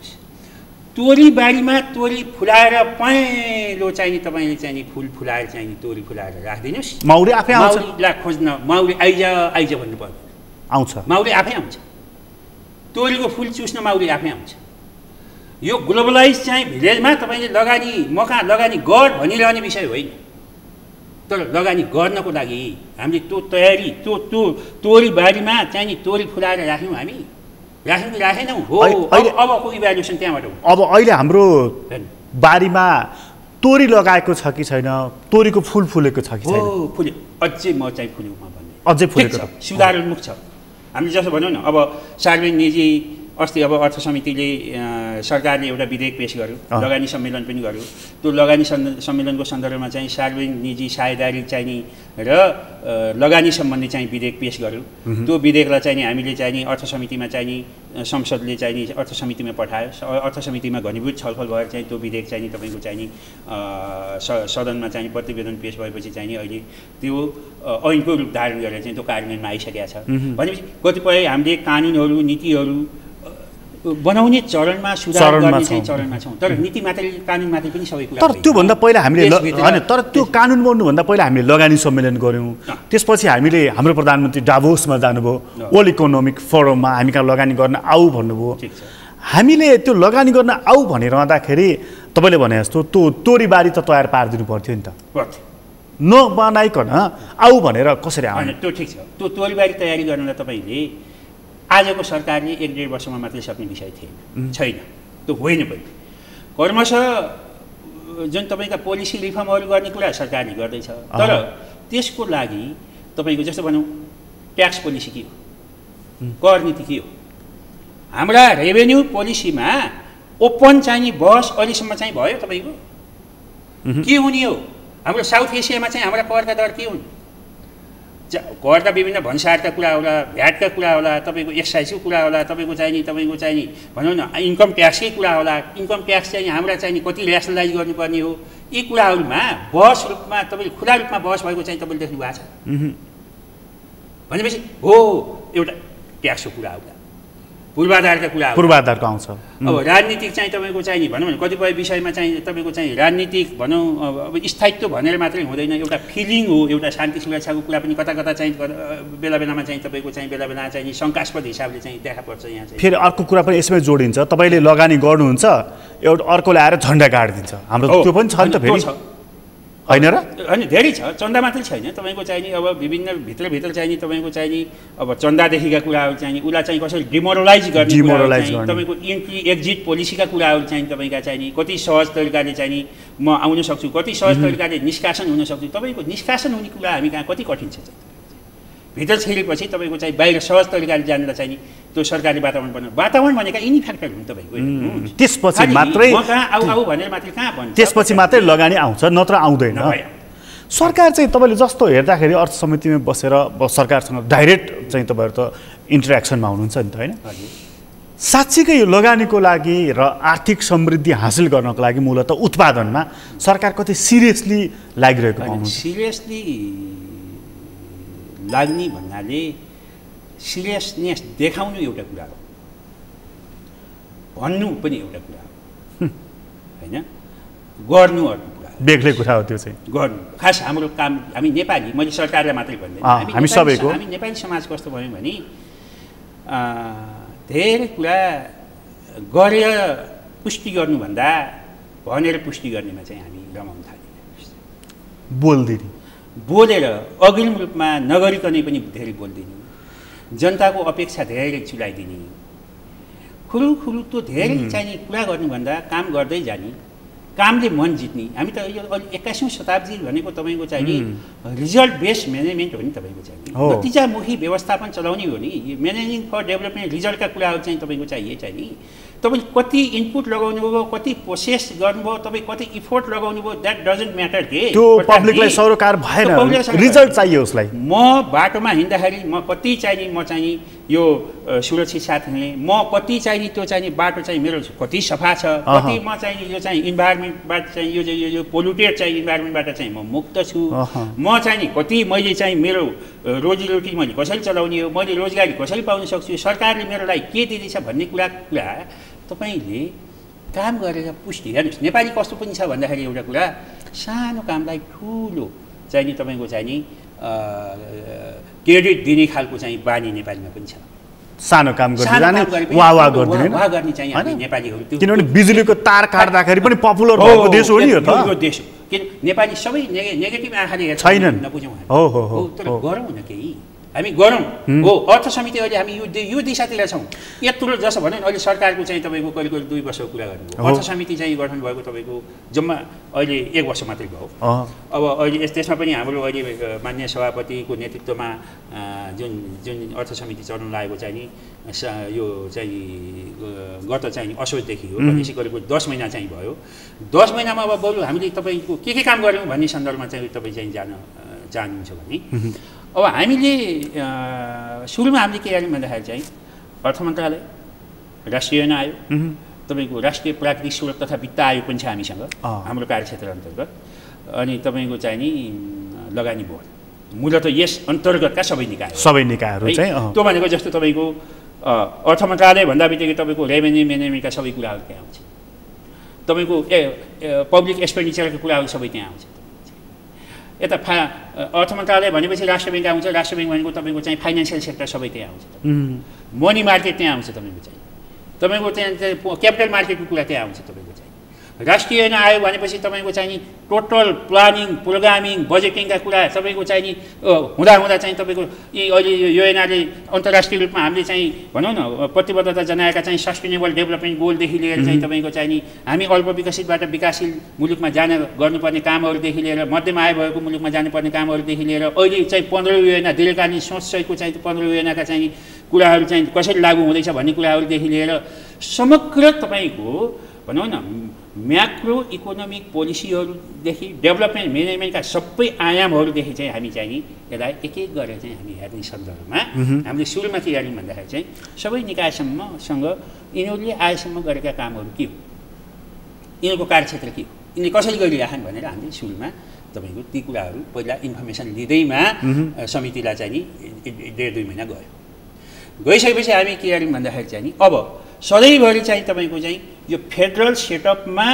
तोरीबारीमा तोरी फुलाएर पहेँलो चाहिँ तपाईँले चाहिँ फुल फुलाएर चाहिँ तोरी फुलाएर राखिदिनुहोस् माउरी आफै आउँछ माउरीलाई खोज्न माउरी आइज भन्नु पर्दैन आउँछ माउरी आफै आउँछ तोरीको फुल चुस्न माउरी आफै आउँछ यो ग्लोबलाइज चाहिँ भिलेजमा तपाईँले लगानी गर भनिरहने विषय होइन तर लगानी गर्नको लागि हामीले त्यो तयारी त्यो तोरीबारीमा चाहिँ नि तोरी फुलाएर राख्यौँ हामी राखेनौँ हो अबको इभ्यालुएसन त्यहाँबाट हो अब अहिले हाम्रो बारीमा तोरी लगाएको छ कि छैन तोरीको फुल फुलेको छ कि छैन फुल्यो अझै म चाहिँ फुल्योमा भन्ने अझै फुलेको छ सुधारोन्मुख छ हामीले जस्तो भनौँ न अब सार्वजनिक निजी अस्ति अब अर्थ समितिले सरकारले एउटा विधेयक पेश गर्यो, लगानी सम्मेलन पनि गर्यो। त्यो लगानी सम्मेलनको सन्दर्भमा चाहिँ सार्वजनिक निजी साझेदारी चाहिँ नि र लगानी सम्बन्धी चाहिँ विधेयक पेश गर्यो। त्यो विधेयकलाई चाहिँ नि हामीले चाहिँ नि अर्थ समितिमा चाहिँ नि संसदले चाहिँ नि अर्थ समितिमा पठायो। अर्थ समितिमा घनीभूत छलफल भएर चाहिँ त्यो विधेयक चाहिँ नि तपाईँको चाहिँ नि सदनमा चाहिँ प्रतिवेदन पेश भएपछि चाहिँ नि अहिले त्यो ऐनको रूप धारण गरेर चाहिँ त्यो कार्यान्वयनमा आइसकेको छ। भनेपछि कतिपय हामीले कानुनहरू नीतिहरू बनाउने चरणमा सुधार गर्ने चाहिँ चरणमा छौँ, तर नीति मात्रै कानुन मात्रै पनि सबै कुरा। तर त्योभन्दा पहिला हामीले तर त्यो कानुन बनाउनुभन्दा पहिला हामीले लगानी सम्मेलन गऱ्यौँ। त्यसपछि हामीले हाम्रो प्रधानमन्त्री डाभोसमा जानुभयो, वर्ल्ड इकोनोमिक फोरममा हामी कहाँ लगानी गर्न आऊ भन्नुभयो। हामीले त्यो लगानी गर्न आऊ भनिरहँदाखेरि तपाईँले भने जस्तो त्यो तोरीबारी त तयार पारिदिनु पर्थ्यो नि त, नबनाइकन आऊ भनेर कसरी आउने? त्यो ठिक छ, त्यो तोरीबारी तयारी गर्नलाई तपाईँले आजको सरकारले 1-1.5 वर्षमा मात्रै सक्ने विषय छैन, त्यो होइन पनि। कर्मशः जुन तपाईँका पोलिसी रिफर्महरू गर्ने कुरा सरकारले गर्दैछ, तर त्यसको लागि तपाईँको जस्तो भनौँ ट्याक्स पोलिसी के हो, कर नीति के हो, हाम्रा रेभेन्यू पोलिसीमा ओपन चाहिने बस अहिलेसम्म चाहिँ भयो तपाईँको के हुने हो? हाम्रो साउथ एसियामा चाहिँ हाम्रा करका दर के हुन्? करका विभिन्न भन्सारका कुरा होला, भ्याटका कुरा होला, तपाईँको एक्साइजको कुरा होला, तपाईँको चाहिँ नि भनौँ न इन्कम ट्याक्सकै कुरा होला। इन्कम ट्याक्स चाहिँ हाम्रा चाहिँ कति ऱ्यासनलाइज गर्नुपर्ने हो, यी कुराहरूमा बहस रूपमा तपाईँले खुला रूपमा बहस भएको चाहिँ तपाईँले देख्नु भएको छ। भनेपछि हो एउटा ट्याक्सको कुरा होला, पूर्वाधारका कुरा पूर्वाधारको आउँछ। अब राजनीतिक चाहिँ तपाईँको चाहिँ नि भनौँ भने कतिपय विषयमा चाहिँ तपाईँको चाहिँ राजनीतिक भनौँ अब स्थायित्व भनेर मात्रै हुँदैन, एउटा फिलिङ हो, एउटा शान्ति सुरक्षाको कुरा पनि कता कता चाहिँ बेला बेलामा चाहिँ तपाईँको चाहिँ बेला बेला चाहिँ शङ्कास्पद हिसाबले चाहिँ देखा पर्छ। यहाँ चाहिँ फेरि अर्को कुरा पनि यसमै जोडिन्छ, तपाईँले लगानी गर्नुहुन्छ एउटा अर्कोले आएर झन्डा गाडिदिन्छ, हाम्रो त्यो पनि छ नि त फेरि, होइन र? होइन, धेरै छ, चन्दा मात्रै छैन। तपाईँको चाहिँ नि अब विभिन्न भित्र चाहिँ नि तपाईँको चाहिँ नि अब चन्दादेखिका कुराहरू चाहिँ नि उसलाई चाहिँ कसरी डिमोरलाइज गर्ने, तपाईँको इन्ट्री एक्जिट पोलिसीका कुराहरू चाहिँ तपाईँका चाहिँ नि कति सहज तरिकाले चाहिँ नि म आउन सक्छु, कति सहज तरिकाले निष्कासन हुन सक्छु। तपाईँको निष्कासन हुने कुरा हामी कहाँ कति कठिन छ। भित्र छिरेपछि तपाईँको चाहिँ बाहिर सहज तरिकाले जानेर चाहिँ नि त्यो सरकारी वातावरण बनाउनु, वातावरण भनेका यिनी फ्याक्टर हुन् तपाईँको। त्यसपछि मात्रै आऊ भनेर मात्रै कहाँ भन्छ, त्यसपछि मात्रै लगानी आउँछ, नत्र आउँदैन। सरकार चाहिँ तपाईँले जस्तो हेर्दाखेरि अर्थ समितिमा बसेर सरकारसँग डाइरेक्ट चाहिँ तपाईँहरू त इन्टरेक्सनमा हुनुहुन्छ नि त, होइन? साँच्चीकै यो लगानीको लागि र आर्थिक समृद्धि हासिल गर्नको लागि मूलतः उत्पादनमा सरकार कति सिरियसली लागिरहेको पाउनुहुन्छ? सिरियसली लाग्ने भन्नाले सिरियसनेस देखाउनु एउटा कुरा हो, भन्नु पनि एउटा कुरा हो, होइन? गर्नु अर्को कुरा हो, बेग्लै कुरा हो त्यो चाहिँ। गर्नु खास हाम्रो काम, हामी नेपाली, मैले सरकारलाई मात्रै भन्दैन, हामी सबैको, हामी नेपाली समाज कस्तो भयो भने धेरै कुरा गरेर पुष्टि गर्नुभन्दा भनेर पुष्टि गर्नेमा चाहिँ हामी रमाउन थाल्यौँ। बोलेर अग्रिम रूपमा नगरिकनै पनि धेरै बोलिदिने, जनताको अपेक्षा धेरै चुलाइदिने, खुरुखुरु त्यो धेरै चाहिने कुरा गर्नुभन्दा काम गर्दै जाने, कामले मन जित्ने। हामी त यो 21औं शताब्दी भनेको तपाईँको चाहिँ रिजल्ट बेस्ड म्यानेजमेन्ट हो नि, तपाईँको चाहिँ नतिजामुखी व्यवस्थापन चलाउने हो नि। म्यानेजिङ फर डेभलपमेन्ट रिजल्टका कुराहरू चाहिँ तपाईँको चाहिए चाहिँ नि तपाईँले कति इनपुट लगाउनु भयो, कति प्रोसेस गर्नुभयो, तपाईँ कति इफोर्ट लगाउनु भयो, द्याट डजन्ट म्याटर के। त्यो पब्लिकलाई सरोकार भएन, रिजल्ट चाहियो उसलाई। म बाटोमा हिँड्दाखेरि म कति चाहिने म चाहिँ यो सुरक्षित साथ हिँडेँ, म कति चाहिने त्यो चाहिने बाटो चाहिँ मेरो कति सफा छ, कति म चाहिँ यो चाहिँ इन्भाइरोमेन्टबाट चाहिँ यो पोल्युटेड चाहिँ इन्भाइरोमेन्टबाट चाहिँ म मुक्त छु, म चाहिँ कति मैले चाहिँ मेरो रोजीरोटी मैले कसरी चलाउने हो, मैले रोजगारी कसरी पाउन सक्छु, सरकारले मेरो लागि के दिँदैछ भन्ने कुरा तपाईँले काम गरेर पुष्टि हेर्नुहोस्। नेपाली कस्तो पनि छ भन्दाखेरि एउटा कुरा, सानो कामलाई ठुलो चाहिँ नि तपाईँको चाहिँ नि क्रेडिट दिने खालको चाहिँ बानी नेपालीमा पनि छ। सानो काम गर्ने वाह गर्ने चाहिँ हामी नेपालीहरू, किनभने बिजुलीको तार काट्दाखेरि पनि पपुलर भएको देश हो नि यो त, देश हो। किन नेपाली सबै नेगेटिभ आँखाले छैनन्, नबुझौँ हो हो हो, तर गरौँ न केही। हामी गरौँ हो अर्थ समिति अहिले हामी यो दिशातिर छौँ यत्रो जसो भन्यो नि अहिले सरकारको चाहिँ तपाईँको करिब 2 वर्षको कुरा गर्नुभयो अर्थ समिति चाहिँ गठन भएको तपाईँको जम्मा अहिले 1 वर्ष मात्रै भयो अब अहिले त्यसमा पनि हाम्रो अहिले माननीय सभापतिको नेतृत्वमा जुन अर्थ समिति चल्न लागेको चाहिँ नि यो चाहिँ गत चाहिँ असोजदेखि हो भनेपछि करिब 10 महिना चाहिँ भयो 10 महिनामा अब बरु हामीले तपाईँको के काम गऱ्यौँ भन्ने सन्दर्भमा चाहिँ तपाईँ चाहिँ जानुहुन्छ भने अब हामीले सुरुमा हामीले के गर्यौँ भन्दाखेरि चाहिँ अर्थ मन्त्रालय राष्ट्रिय योजना आयोग तपाईँको राष्ट्रिय प्राकृतिक स्रोत तथा वित्त आयोग पनि छ हामीसँग हाम्रो कार्यक्षेत्र अन्तर्गत अनि तपाईँको चाहिँ नि लगानी बोर्ड मूलत यस अन्तर्गतका सबै निकायहरू चाहिँ त्यो भनेको जस्तो तपाईँको अर्थ मन्त्रालय भन्दा बित्तिकै तपाईँको रेभेन्यू म्यानेजमेन्टका सबै कुराहरू त्यहाँ आउँछ तपाईँको पब्लिक एक्सपेन्डिचरको कुराहरू सबै त्यहाँ आउँछ यता अर्थ मन्त्रालय भनेपछि राष्ट्र ब्याङ्क आउँछ राष्ट्र ब्याङ्क भनेको तपाईँको चाहिँ फाइनेन्सियल सेक्टर सबै त्यहाँ आउँछ मनी मार्केट त्यहाँ आउँछ तपाईँको त्यहाँ क्यापिटल मार्केटको कुरा त्यहाँ आउँछ तपाईँको चाहिँ राष्ट्रिय योजना आयोग भनेपछि तपाईँको चाहिँ नि टोटल प्लानिङ प्रोग्रामिङ बजेटिङका कुरा तपाईँको चाहिँ नि हुँदा चाहिँ तपाईँको यी अहिले यो योजनाले अन्तर्राष्ट्रिय रूपमा हामीले चाहिँ भनौँ न प्रतिबद्धता जनाएका चाहिँ सस्टेनेबल डेभलपमेन्ट गोलदेखि लिएर चाहिँ तपाईँको चाहिँ नि हामी अल्प विकसितबाट विकासशील मुलुकमा गर्नुपर्ने कामहरूदेखि लिएर मध्यम आय भएको मुलुकमा जानुपर्ने कामहरूदेखि लिएर अहिले चाहिँ 15 योजना दीर्घकालीन सोचसहितको चाहिँ 15 योजनाका चाहिँ कुराहरू चाहिँ कसरी लागू हुँदैछ भन्ने कुराहरूदेखि लिएर समग्र तपाईँको भनौँ न म्याक्रो इकोनोमिक पोलिसीहरूदेखि डेभलपमेन्ट म्यानेजमेन्टका सबै आयामहरूदेखि चाहिँ हामी चाहिँ नि यसलाई एक गरेर चाहिँ हामी हेर्ने सन्दर्भमा हामीले सुरुमा के गर्यौँ भन्दाखेरि चाहिँ सबै निकायसम्मसँग यिनीहरूले आएसम्म गरेका कामहरू के हो यिनीहरूको कार्यक्षेत्र के हो यिनले कसरी गरिराखन् भनेर हामीले सुरुमा तपाईँको ती कुराहरू पहिला इन्फर्मेसन लिँदैमा समितिलाई चाहिँ नि 1.5-2 महिना गइसकेपछि हामी के गर्यौँ भन्दाखेरि चाहिँ नि अब सधैँभरि चाहिँ तपाईँको चाहिँ यो फेडरल सेटअपमा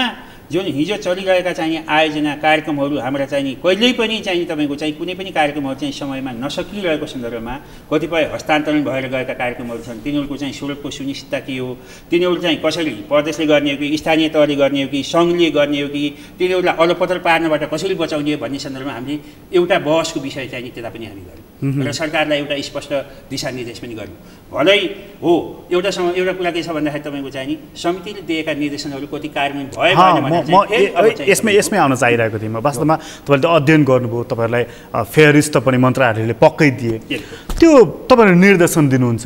जुन हिजो चलिरहेका चाहिँ आयोजना कार्यक्रमहरू हाम्रा चाहिँ नि कहिल्यै पनि चाहिँ तपाईँको चाहिँ कुनै पनि कार्यक्रमहरू चाहिँ समयमा नसकिरहेको सन्दर्भमा कतिपय हस्तान्तरण भएर गएका कार्यक्रमहरू छन् तिनीहरूको चाहिँ स्रोतको सुनिश्चितता के हो तिनीहरू चाहिँ कसरी प्रदेशले गर्ने हो कि स्थानीय तहले गर्ने हो कि सङ्घले गर्ने हो कि तिनीहरूलाई अलपत्र पार्नबाट कसरी बचाउने हो भन्ने सन्दर्भमा हामीले एउटा बहसको विषय चाहिँ नि त्यसलाई पनि हामी गऱ्यौँ र सरकारलाई एउटा स्पष्ट दिशानिर्देश पनि गऱ्यौँ भलै हो एउटा कुरा के छ भन्दाखेरि तपाईँको चाहिँ नि समितिले दिएका निर्देशनहरू कति कार्यान्वयन भयो यसमै आउन चाहिरहेको थिएँ म वास्तवमा तपाईँले त अध्ययन गर्नुभयो तपाईँहरूलाई फेरिस्ट पनि मन्त्रालयले पक्कै दिए त्यो तपाईँहरूले निर्देशन दिनुहुन्छ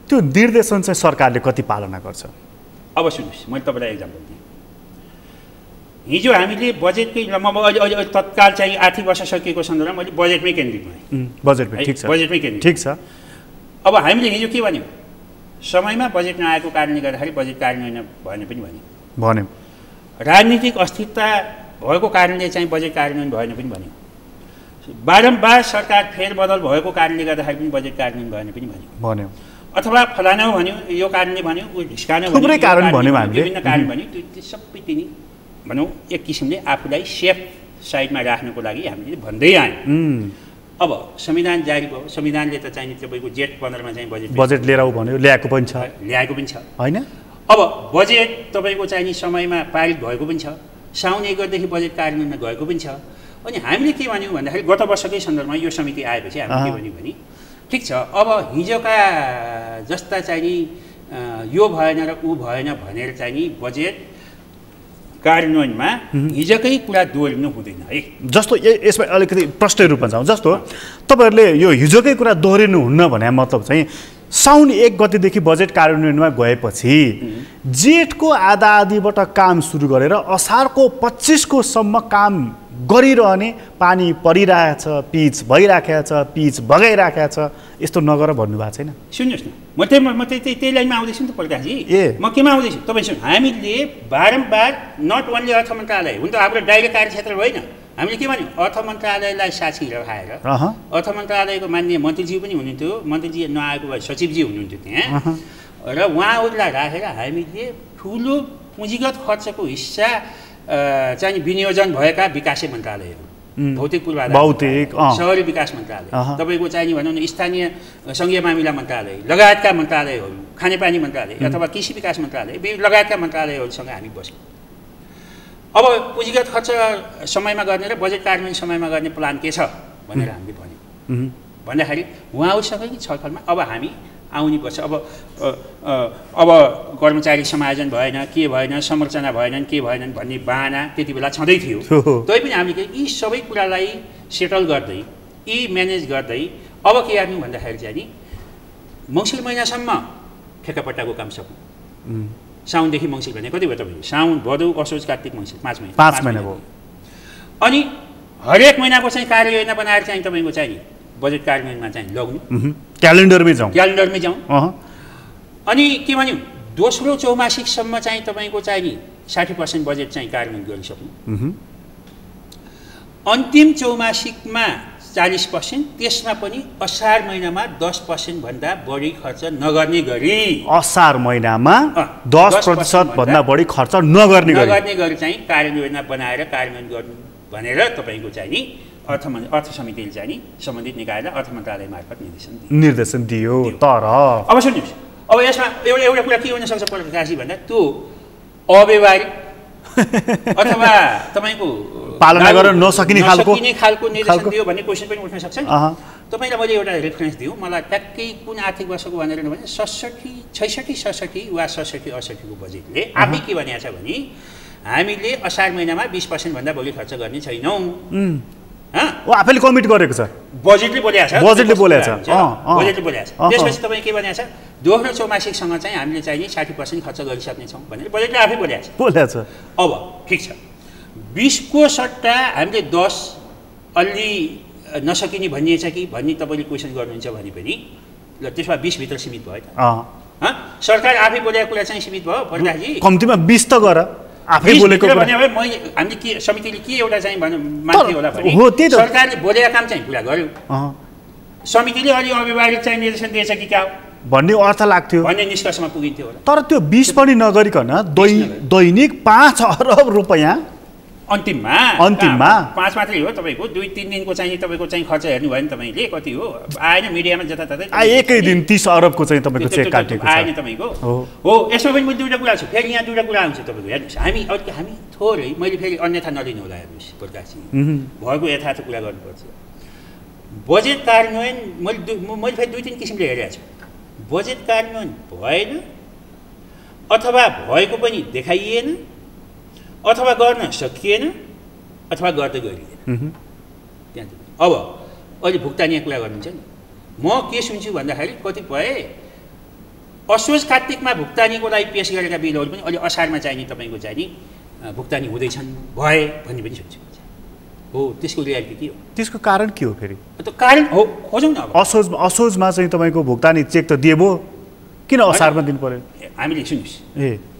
त्यो निर्देशन चाहिँ सरकारले कति पालना गर्छ अब सुन्नुहोस् मैले तपाईँलाई एक्जाम्पल दिएँ हिजो हामीले बजेटकै अहिले तत्काल चाहिँ आर्थिक वर्ष सकिएको सन्दर्भमा मैले बजेटमै केन्द्रित भएँ बजेटमै ठिक छ बजेटमै केन्द्रित ठिक छ अब हामीले हिजो के भन्यौँ समयमा बजेट नआएको कारणले गर्दाखेरि बजेट कार्यान्वयन भएन पनि भन्यौँ राजनीतिक अस्थिरता भएको कारणले चाहिँ बजेट कार्यान्वयन भएन पनि भन्यौँ बारम्बार सरकार फेरबदल भएको कारणले गर्दाखेरि पनि बजेट कार्यान्वयन भएन पनि भन्यौँ अथवा फलाना भन्यो यो कारणले भन्यो ढिस्कानो थुप्रै कारण भन्यौँ हामीले विभिन्न कारण भन्यो त्यो सबै तिनी भनौँ एक किसिमले आफूलाई सेफ साइडमा राख्नको लागि हामीले भन्दै आयौँ अब संविधान जारी भयो संविधानले त चाहिँ तपाईँको जेठ 15 मा चाहिँ बजेट लिएर आऊ भन्यो ल्याएको पनि छ होइन अब बजेट तपाईँको चाहिँ नि समयमा पारित भएको पनि छ साउन 1 गतेदेखि बजेट कार्यान्वयनमा गएको पनि छ अनि हामीले के भन्यौँ भन्दाखेरि गत वर्षकै सन्दर्भमा यो समिति आएपछि हामीले के भन्यौँ भने ठिक छ अब हिजोका जस्ता चाहिँ नि यो भएन र ऊ भएन भनेर चाहिँ नि बजेट कार्यान्वयनमा हिजोकै कुरा दोहोरिनु हुँदैन है जस्तो यसमा अलिकति प्रष्ट रूपमा जाउँ जस्तो तपाईँहरूले यो हिजोकै कुरा दोहोरिनु हुन्न भने मतलब चाहिँ साउन 1 गतेदेखि बजेट कार्यान्वयनमा गएपछि जेठको आधा आधीबाट काम सुरु गरेर असारको 25 को सम्म काम गरिरहने पानी परिरहेछ पिच भइराखेको छ पिच बगाइराखेको छ यस्तो नगर भन्नुभएको छैन सुन्नुहोस् न म त्यही लाइनमा आउँदैछु नि त प्रकाशजी म केमा आउँदैछु तपाईँ सुन्नु हामीले बारम्बार नट ओन्ली अर्थ मन्त्रालय हुन त हाम्रो डाइरेक्ट कार्यक्षेत्र होइन हामीले के भन्यौँ अर्थ मन्त्रालयलाई साक्षी राखेर अर्थ मन्त्रालयको माननीय मन्त्रीज्यू पनि हुनुहुन्थ्यो मन्त्रीजी नआएको भए सचिवजी हुनुहुन्थ्यो त्यहाँ र उहाँहरूलाई राखेर हामीले ठुलो पुँजीगत खर्चको हिस्सा चाहिँ विनियोजन भएका विकासे मन्त्रालयहरू भौतिक पूर्वाधार शहरी विकास मन्त्रालय तपाईँको चाहिँ भनौँ न स्थानीय सङ्घीय मामिला मन्त्रालय लगायतका मन्त्रालयहरू खानेपानी मन्त्रालय अथवा कृषि विकास मन्त्रालय लगायतका मन्त्रालयहरूसँग हामी बस्यौँ अब पुँजीगत खर्च समयमा गर्ने र बजेट कार्यान्वयन समयमा गर्ने प्लान के छ भनेर हामीले भन्यौँ भन्दाखेरि उहाँहरूसँगै छलफलमा अब हामी आउने वर्ष अब कर्मचारी समायोजन भएन, के भएन, संरचना भएनन्, के भएनन् भन्ने बाहना त्यति बेला छँदै थियो। तैपनि हामीले यी सबै कुरालाई सेटल गर्दै, यी म्यानेज गर्दै अब के गर्नु भन्दाखेरि चाहिँ नि मङ्सिर महिनासम्म ठेक्कापट्टाको काम सक्नु। साउनदेखि मङ्सिर भने कति भयो तपाईँ? साउन, भदौ, असोज, कार्तिक, मङ्सिर 5 महिना भयो। अनि हरेक महिनाको चाहिँ कार्ययोजना बनाएर चाहिँ तपाईँको चाहिँ नि बजेट कार्यान्वयनमा चाहिँ लग्नु, क्यालेन्डरमै जाउँ। अनि के भन्यो दोस्रो चौमासिकसम्म चाहिँ तपाईँको चाहिँ नि 60% बजेट चाहिँ कार्यान्वयन गरिसक्नु। अन्तिम चौमासिकमा 40%, त्यसमा पनि असार महिनामा 10% भन्दा बढी खर्च नगर्ने गरी, असार महिनामा 10% भन्दा बढी खर्च नगर्ने गरी चाहिँ कार्ययोजना बनाएर कार्यान्वयन गर्नु भनेर तपाईँको चाहिँ नि अर्थ समितिले चाहिँ नि सम्बन्धित निकायलाई अर्थ मन्त्रालय मार्फत निर्देशन दियो। तर अब सुन्नुहोस्, अब यसमा एउटा कुरा के हुन सक्छ प्रकाशजी भन्दा त्यो अव्यवहारिक अथवा तपाईँको पालना गर्न नसकिने खालको निर्देशन दियो भन्ने क्वेसन पनि उठ्न सक्छ नि। तपाईँलाई मैले एउटा रेफरेन्स दिउँ, मलाई ट्याक्कै कुन आर्थिक वर्षको भनेर भने 66 वा 67 को बजेटले आफै के भनेको छ भने हामीले असार महिनामा 20% भन्दा बढी खर्च गर्ने छैनौँ। आफैले कमिट गरेको छ, बजेटले बोलेको छ। त्यसपछि तपाईँ के भनेको छ, दोस्रो चौमासिकसँग चाहिँ हामीले चाहिँ नि 60% खर्च गरिसक्नेछौँ भनेर बजेटले आफै बोलेको छ। अब ठिक छ, 20 को सट्टा हामीले 10 अलि नसकिने भनिएछ कि भन्ने तपाईँले क्वेसन गर्नुहुन्छ भने पनि ल त्यसमा 20 भित्र सीमित भयो त। सरकार आफै बोलेको कुरा चाहिँ सीमित भयो प्रकाशजी? कम्तीमा 20 त गर, आफै बोलेको कुरा भने हामीले के समितिले के एउटा चाहिँ मान्थे होला भने सरकारले बोलेको काम चाहिँ पुरा गर्यो, समितिले अलि अव्यवहारिक चाहिँ निर्देशन दिएछ कि क्या भन्ने अर्थ लाग्थ्यो, भन्ने निष्कर्षमा पुगिन्थ्यो होला। तर त्यो 20 पनि नगरिकन दैनिक 5 अरब रुपैयाँ अन्तिममा 5 मात्रै हो तपाईँको, 2-3 दिनको चाहिँ तपाईँको चाहिँ खर्च हेर्नु भयो नि तपाईँले कति हो आएन, मिडियामा जताततै एकै दिन 30 अरबको चाहिँ तपाईँको चेक काटेको आएन तपाईँको। हो यसमा पनि मैले दुईवटा कुरा छु, फेरि यहाँ दुईवटा कुरा आउँछ तपाईँको। हेर्नुहोस् हामी थोरै, मैले फेरि अन्यथा नलिनु होला, हेर्नुहोस् प्रकाशजी भएको यथार्थ कुरा गर्नुपर्छ। बजेट कार्यान्वयन मैले फेरि 2-3 किसिमले हेरेको छु। बजेट कार्यान्वयन भएन अथवा भएको पनि देखाइएन अथवा गर्न सकिएन अथवा गर्दै गरिएन। त्यहाँ अब अहिले भुक्तानीको कुरा गर्नुहुन्छ नि, म के सुन्छु भन्दाखेरि कतिपय असोज कार्तिकमा भुक्तानीको लागि पेस गरेका बिलहरू पनि अहिले असारमा चाहिँ नि तपाईँको चाहिँ नि भुक्तानी हुँदैछन् भए भन्ने पनि सुन्छु। हो त्यसको रियालिटी के हो, त्यसको कारण के हो? फेरि त्यो कारण हो खोजौँ न। अब असोजमा चाहिँ तपाईँको भुक्तानी चेक त दिए भयो, किन असारमा दिनु पर्यो? हामीले सुन्नुहोस्,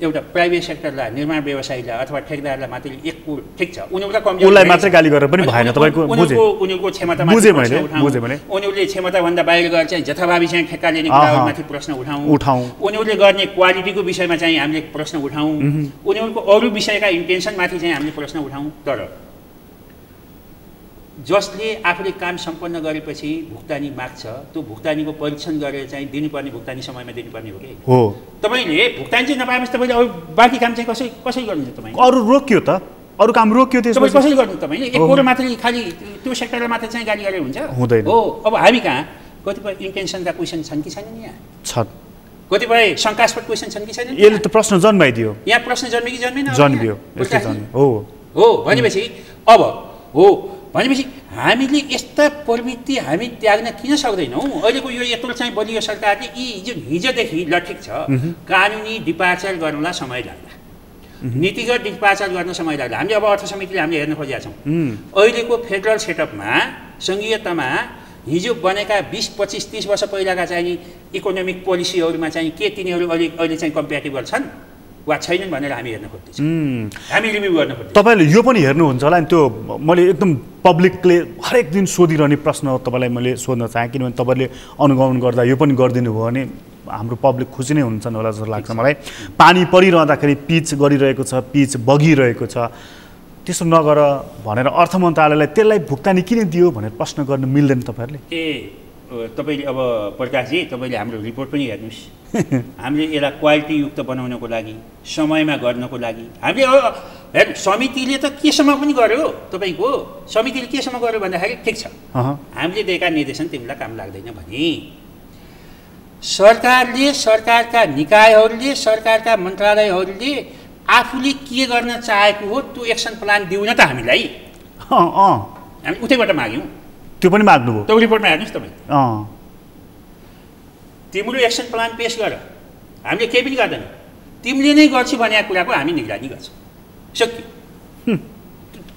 एउटा प्राइभेट सेक्टरलाई, निर्माण व्यवसायीलाई अथवा ठेकेदारलाई मात्रै एक ठिक छ, उनीहरूलाई मात्रै गाली गरेर पनि भएन। तपाईँको उनीहरूको क्षमता उनीहरूले क्षमताभन्दा बाहिर गएर चाहिँ जथाभावी चाहिँ ठेक्का लिने कुराहरूमाथि प्रश्न उठाउँ, उनीहरूले गर्ने क्वालिटीको विषयमा चाहिँ हामीले प्रश्न उठाउँ, उनीहरूको अरू विषयका इन्टेन्सनमाथि चाहिँ हामीले प्रश्न उठाउँ। तर जसले आफूले काम सम्पन्न गरेपछि भुक्तानी माग्छ त्यो भुक्तानीको परीक्षण गरेर चाहिँ दिनुपर्ने भुक्तानी समयमा दिनुपर्ने हो कि हो? तपाईँले भुक्तानी चाहिँ नपाएपछि तपाईँले अरू बाँकी काम चाहिँ कसरी गर्नुहुन्छ? तपाईँ अरू रोक्यो त, अरू काम रोक्यो, त्यसपछि कसरी गर्नु? तपाईँले एक कुरो मात्रै खालि त्यो सेक्टरलाई मात्रै चाहिँ गाली गरेर हुन्छ? हुँदैन। हो अब हामी कहाँ कतिपय इन्टेन्सनका क्वेसन छन् कि छैनन्? यहाँ छन् कतिपय शङ्कास्पद क्वेसन छन् कि छैनन्? यसले त प्रश्न जन्माइदियो। यहाँ प्रश्न जन्मे कि जन्मेन? जन्मियो। हो भनेपछि अब हो भनेपछि हामीले यस्ता प्रवृत्ति हामी त्याग्न किन सक्दैनौँ? अहिलेको यो यत्रो चाहिँ बलियो सरकारले यी जुन हिजोदेखि ल ठिक छ कानुनी डिपार्चर गर्नलाई समय लाग्ला, नीतिगत डिपार्चर गर्न समय लाग्ला। हामीले अब अर्थ समितिले हामीले हेर्न खोजेका छौँ अहिलेको फेडरल सेटअपमा, सङ्घीयतामा हिजो बनेका 20-25-30 वर्ष पहिलाका चाहिँ इकोनोमिक पोलिसीहरूमा चाहिँ के तिनीहरू अहिले चाहिँ कम्प्याटेबल छन् वा छैनन् भनेर हामी हेर्न खोज्दैछौँ, हामी रिभ्यू गर्न खोज्छौँ। तपाईँले यो पनि हेर्नुहुन्छ होला नि, त्यो मैले एकदम पब्लिकले हरेक दिन सोधिरहने प्रश्न तपाईँलाई मैले सोध्न चाहेँ, किनभने तपाईँले अनुगमन गर्दा यो पनि गरिदिनु भयो भने हाम्रो पब्लिक खुसी नै हुन्छन् होला जस्तो लाग्छ मलाई। पानी परिरहँदाखेरि पिच गरिरहेको छ, पिच बगिरहेको छ, त्यसो नगर भनेर अर्थ मन्त्रालयलाई त्यसलाई भुक्तानी किन दियो भनेर प्रश्न गर्न मिल्दैन तपाईँहरूले? तपाईँले अब प्रकाशजी तपाईँले हाम्रो रिपोर्ट पनि हेर्नुहोस्। हामीले यसलाई क्वालिटीयुक्त बनाउनको लागि, समयमा गर्नको लागि हामीले हेर्नु समितिले त केसम्म पनि गर्यो। तपाईँको समितिले केसम्म गर्यो भन्दाखेरि ठिक छ, हामीले दिएका निर्देशन तिमीलाई काम लाग्दैन भने सरकारले, सरकारका निकायहरूले, सरकारका मन्त्रालयहरूले आफूले के गर्न चाहेको हो त्यो एक्सन प्लान दिउन त हामीलाई हामी उतैबाट माग्यौँ। त्यो पनि माग्नुभयो? त्यो रिपोर्टमा हेर्नुहोस् तपाईँ। तिम्रो एक्सन प्लान पेस गर, हामीले केही पनि गर्दैन। तिमीले नै गर्छु भनेको कुराको हामी निगरानी गर्छौँ, सक्यो।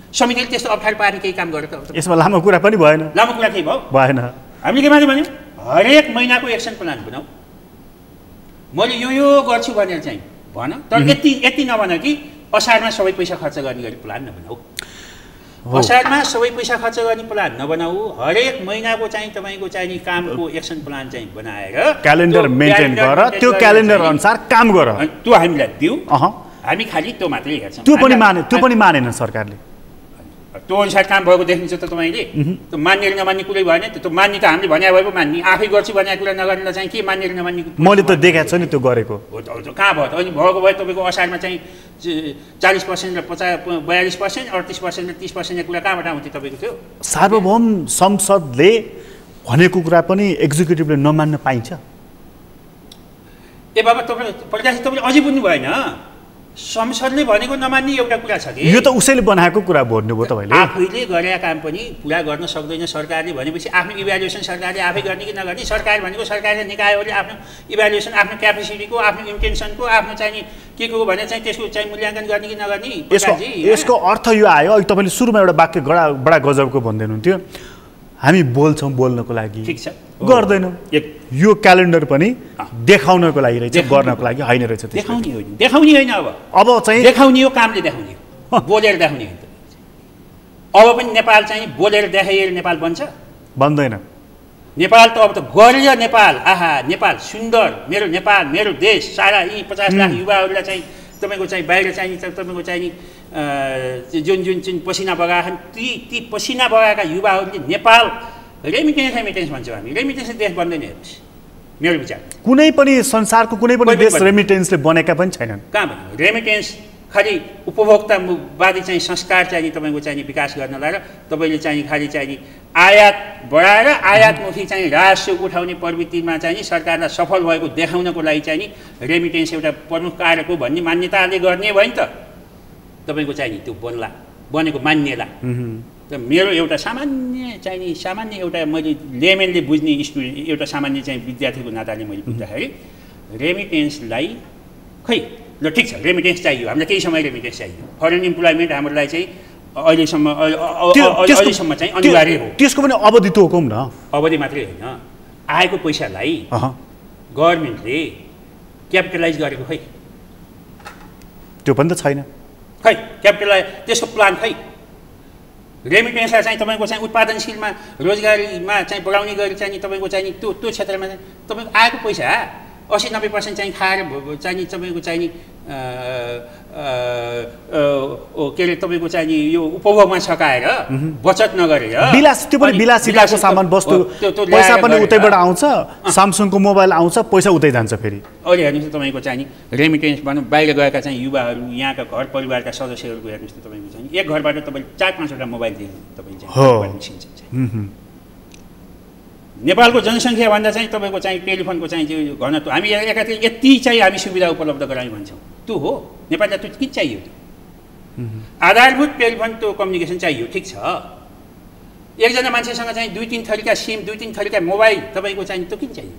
समितिले त्यस्तो अप्ठ्यारो पार्ने केही काम गरेर त यसमा लामो कुरा पनि भएन। लामो कुरा केही भयो भएन। हामीले के मान्छे भन्यौँ हरेक महिनाको एक्सन प्लान बनाऊ, मैले यो गर्छु भनेर चाहिँ भन, तर यति नभन कि असारमा सबै पैसा खर्च गर्ने गरी प्लान नबनाऊ। असारमा सबै पैसा खर्च गर्ने प्लान नबनाऊ। हरेक महिनाको चाहिँ तपाईँको चाहिने कामको एक्सन प्लान चाहिँ बनाएर क्यालेन्डर मेन्टेन गर, त्यो क्यालेन्डर अनुसार काम गर। त्यो हामीलाई दिऊ, हामी खालि त्यो मात्रै हेर्छौँ। त्यो पनि मानेन सरकारले। त्यो अनुसार काम भएको देखिन्छ त तपाईँले। त्यो मान्ने र नमान्ने कुरै भएन। त्यो मान्ने त हामीले भने भए पो मान्ने, आफै गर्छु भनेको कुरा नगर्नेलाई चाहिँ के मान्ने र नमान्ने? मैले त देखाएको छु नि त्यो गरेको। हो त कहाँ भयो त? अनि भएको भए तपाईँको असारमा चाहिँ 40% र 42%, 38% र 30% कुरा कहाँबाट आउँथ्यो तपाईँको? थियो सार्वभौम संसदले भनेको कुरा पनि एक्जिक्युटिभले नमान्न पाइन्छ? ए बाबा तपाईँ प्रकाश तपाईँले अझै बुझ्नु भएन। संसदले भनेको नमान्ने एउटा कुरा छ कि यो त उसैले बनाएको कुरा भन्नुभयो तपाईँले। आफैले गरेका काम पनि पुरा गर्न सक्दैन सरकारले भनेपछि आफ्नो इभ्यालुएसन सरकारले आफै गर्ने कि नगर्ने? सरकार भनेको सरकारले निकायहरूले आफ्नो इभ्यालुएसन, आफ्नो क्यापेसिटीको, आफ्नो इन्टेन्सनको, आफ्नो चाहिँ के को भने चाहिँ त्यसको चाहिँ मूल्याङ्कन गर्ने कि नगर्ने? यसको अर्थ यो आयो, अघि तपाईँले सुरुमा एउटा वाक्य बडा गजबको भन्दै हुनुहुन्थ्यो, हामी बोल्छौँ बोल्नको लागि, ठिक छ, गर्दैनौँ। यो क्यालेन्डर पनि देखाउनको लागि रहेछ, गर्नको लागि होइन रहेछ। देखाउने होइन, अब चाहिँ देखाउने हो, कामले देखाउने हो, बोलेर देखाउने होइन। अब पनि नेपाल चाहिँ बोलेर देखाइएर नेपाल बन्छ? बन्दैन। नेपाल त अब त गरेर नेपाल, आहा नेपाल सुन्दर, मेरो नेपाल, मेरो देश, सारा यी 50 लाख युवाहरूलाई चाहिँ तपाईँको चाहिँ बाहिर चाहिँ तपाईँको चाहिँ जुन पसिना बगाएछन्, ती पसिना बगाएका युवाहरूले नेपाल रेमिटेन्स भन्छौँ हामी। रेमिटेन्स देश बन्दैन हेर्नुहोस्, मेरो विचार। कुनै पनि संसारको कुनै पनि देश रेमिटेन्सले बनेका पनि छैनन्। कहाँ भन्नु? रेमिटेन्स खालि उपभोक्तावादी चाहिँ संस्कार चाहिँ तपाईँको चाहिँ विकास गर्नलाई र तपाईँले चाहिँ खालि चाहिँ आयात बढाएर आयातमुखी चाहिँ राजस्व उठाउने प्रवृत्तिमा चाहिँ सरकारलाई सफल भएको देखाउनको लागि चाहिँ नि रेमिटेन्स एउटा प्रमुख कारक हो भन्ने मान्यताले गर्ने भयो नि त तपाईँको चाहिँ नि त्यो बनेको मान्यला। त मेरो एउटा सामान्य एउटा मैले लेमेनले बुझ्ने स्टुडेन्ट, एउटा सामान्य चाहिँ विद्यार्थीको नाताले मैले बुझ्दाखेरि रेमिटेन्सलाई खै ल ठिक छ, रेमिटेन्स चाहियो हामीलाई, केही समय रेमिटेन्स चाहियो। फरेन इम्प्लोइमेन्ट हाम्रोलाई चाहिँ अहिलेसम्म चाहिँ अनिवार्य हो। त्यसको पनि अवधि तोकौँ न। अवधि मात्रै होइन, आएको पैसालाई गभर्मेन्टले क्यापिटलाइज गरेको खै, त्यो पनि त छैन खै। क्यापिटलाइज त्यसको प्लान खै। रेमिटेन्सलाई चाहिँ तपाईँको चाहिँ उत्पादनशीलमा रोजगारीमा चाहिँ बढाउने गरी चाहिँ तपाईँको चाहिँ त्यो क्षेत्रमा चाहिँ तपाईँको आएको पैसा 80-90% चाहिँ खाएर चाहिँ तपाईँको चाहिँ के अरे तपाईँको चाहिँ यो उपभोगमा सकाएर बचत नगरेर त्यो पनि विलासिताको सामान वस्तु पैसा पनि उतैबाट आउँछ, सामसङको मोबाइल आउँछ, पैसा उतै जान्छ फेरि। अहिले हेर्नुहोस् तपाईँको चाहिँ रेमिटेन्स भनौँ बाहिर गएका चाहिँ युवाहरू, यहाँका घर परिवारका सदस्यहरूको हेर्नुहोस् त तपाईँको चाहिँ एक घरबाट तपाईँले 4-5वटा मोबाइल दिनु तपाईँ चाहिँ निस्किन्छ। नेपालको जनसङ्ख्या भन्दा चाहिँ तपाईँको चाहिँ टेलिफोनको चाहिँ त्यो घनत्व हामी एकातिर यति चाहिँ हामी सुविधा उपलब्ध गरायौँ भन्छौँ, त्यो हो। नेपाललाई त्यो किन चाहियो? आधारभूत टेलिफोन त्यो कम्युनिकेसन चाहियो, ठिक छ। एकजना मान्छेसँग चाहिँ 2-3 थरीका सिम, 2-3 थरीका मोबाइल तपाईँको चाहिँ त्यो किन चाहियो?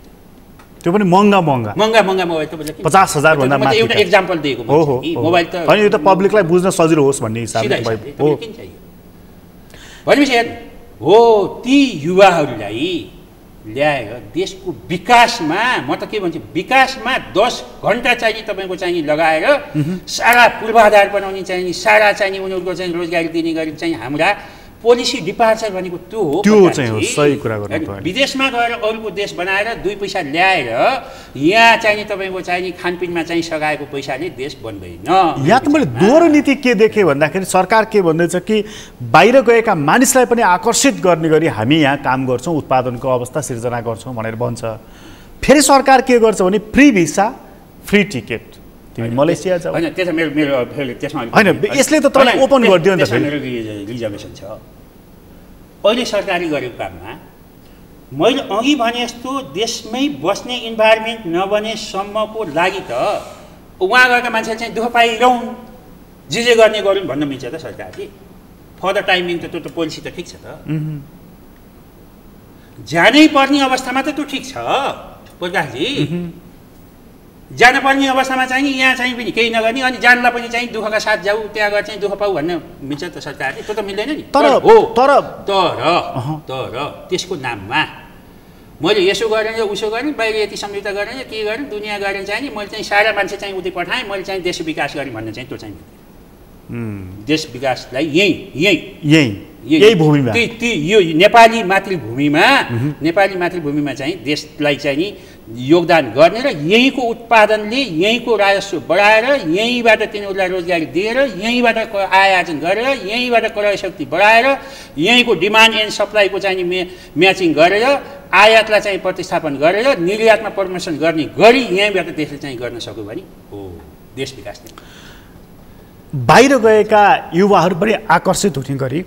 त्यो पनि महँगा मोबाइल तपाईँले 50,000 भन्दा माथि। एउटा एक्जाम्पल दिएको मोबाइल त होइन, यो त पब्लिकलाई बुझ्न सजिलो होस् भन्ने हिसाबले हो। किन चाहियो भनेपछि हो ती युवाहरूलाई ल्याएर देशको विकासमा, म त के भन्छु, विकासमा 10 घन्टा चाहिँ तपाईँको चाहिँ लगाएर सारा पूर्वाधार बनाउने चाहिँ सारा चाहिँ उनीहरूको चाहिँ रोजगारी दिने गरी चाहिँ हाम्रा पोलिसी डिपार्चर भनेको त्यो हो। त्यो चाहिँ हो, सही कुरा गर्नु भयो। विदेशमा गएर अरूको देश बनाएर 2 पैसा ल्याएर यहाँ चाहिँ तपाईँको चाहिँ खानपिनमा चाहिँ सघाएको पैसाले देश बन्दैन। यहाँ त मैले दोहोरो नीति के देखेँ भन्दाखेरि सरकार के भन्दैछ कि बाहिर गएका मानिसलाई पनि आकर्षित गर्ने गरी हामी यहाँ काम गर्छौँ, उत्पादनको अवस्था सिर्जना गर्छौँ भनेर भन्छ। फेरि सरकार के गर्छ भने फ्री भिसा फ्री टिकट, तिमी मलेसिया जाऊ। होइन त्यसमा मेरो फेरि त्यसमा होइन, यसले त तपाईँलाई ओपन गरिदियो नि त। मेरो रिजर्भेसन छ अहिले सरकारले गरेको काममा। मैले अघि भने जस्तो देशमै बस्ने इन्भाइरोमेन्ट नबनेसम्मको लागि त उहाँ गएका मान्छेले चाहिँ दुःख पाइरहन्, जे गर्ने गरून् भन्न मिल्छ त सरकारले। फर द टाइमिङ त त्यो त पोलिसी त ठिक छ त, जानै पर्ने अवस्थामा त त्यो ठिक छ प्रकाशजी। जानुपर्ने अवस्थामा चाहिँ यहाँ चाहिँ पनि केही नगर्ने, अनि जानलाई पनि चाहिँ दुःखका साथ जाऊ, त्यहाँ गएर चाहिँ दुःख पाऊ भन्न मिल्छ त सरकारले? त्यो त मिल्दैन नि। तर त्यसको नाममा मैले यसो गरेँ उसो गरेँ, बाहिर यति सम्झौता गरेँ, के गरेँ, दुनियाँ गरेँ चाहिँ नि मैले चाहिँ सारा मान्छे चाहिँ उतै पठाएँ, मैले चाहिँ देश विकास गरेँ भन्ने चाहिँ त्यो चाहिँ देश विकासलाई यही भूमिमा यो नेपाली मातृभूमिमा चाहिँ देशलाई चाहिँ नि योगदान गर्ने र यहीँको उत्पादनले यहीँको राजस्व बढाएर यहीँबाट तिनीहरूलाई रोजगारी दिएर यहीँबाट आय आर्जन गरेर यहीँबाट क्रय शक्ति बढाएर यहीँको डिमान्ड एन्ड सप्लाईको चाहिँ म्याचिङ गरेर आयातलाई चाहिँ प्रतिस्थापन गरेर निर्यातमा प्रमोसन गर्ने गरी यहीँबाट देशले चाहिँ गर्न सक्यो भने हो देश विकास। बाहिर गएका युवाहरू पनि आकर्षित हुने गरी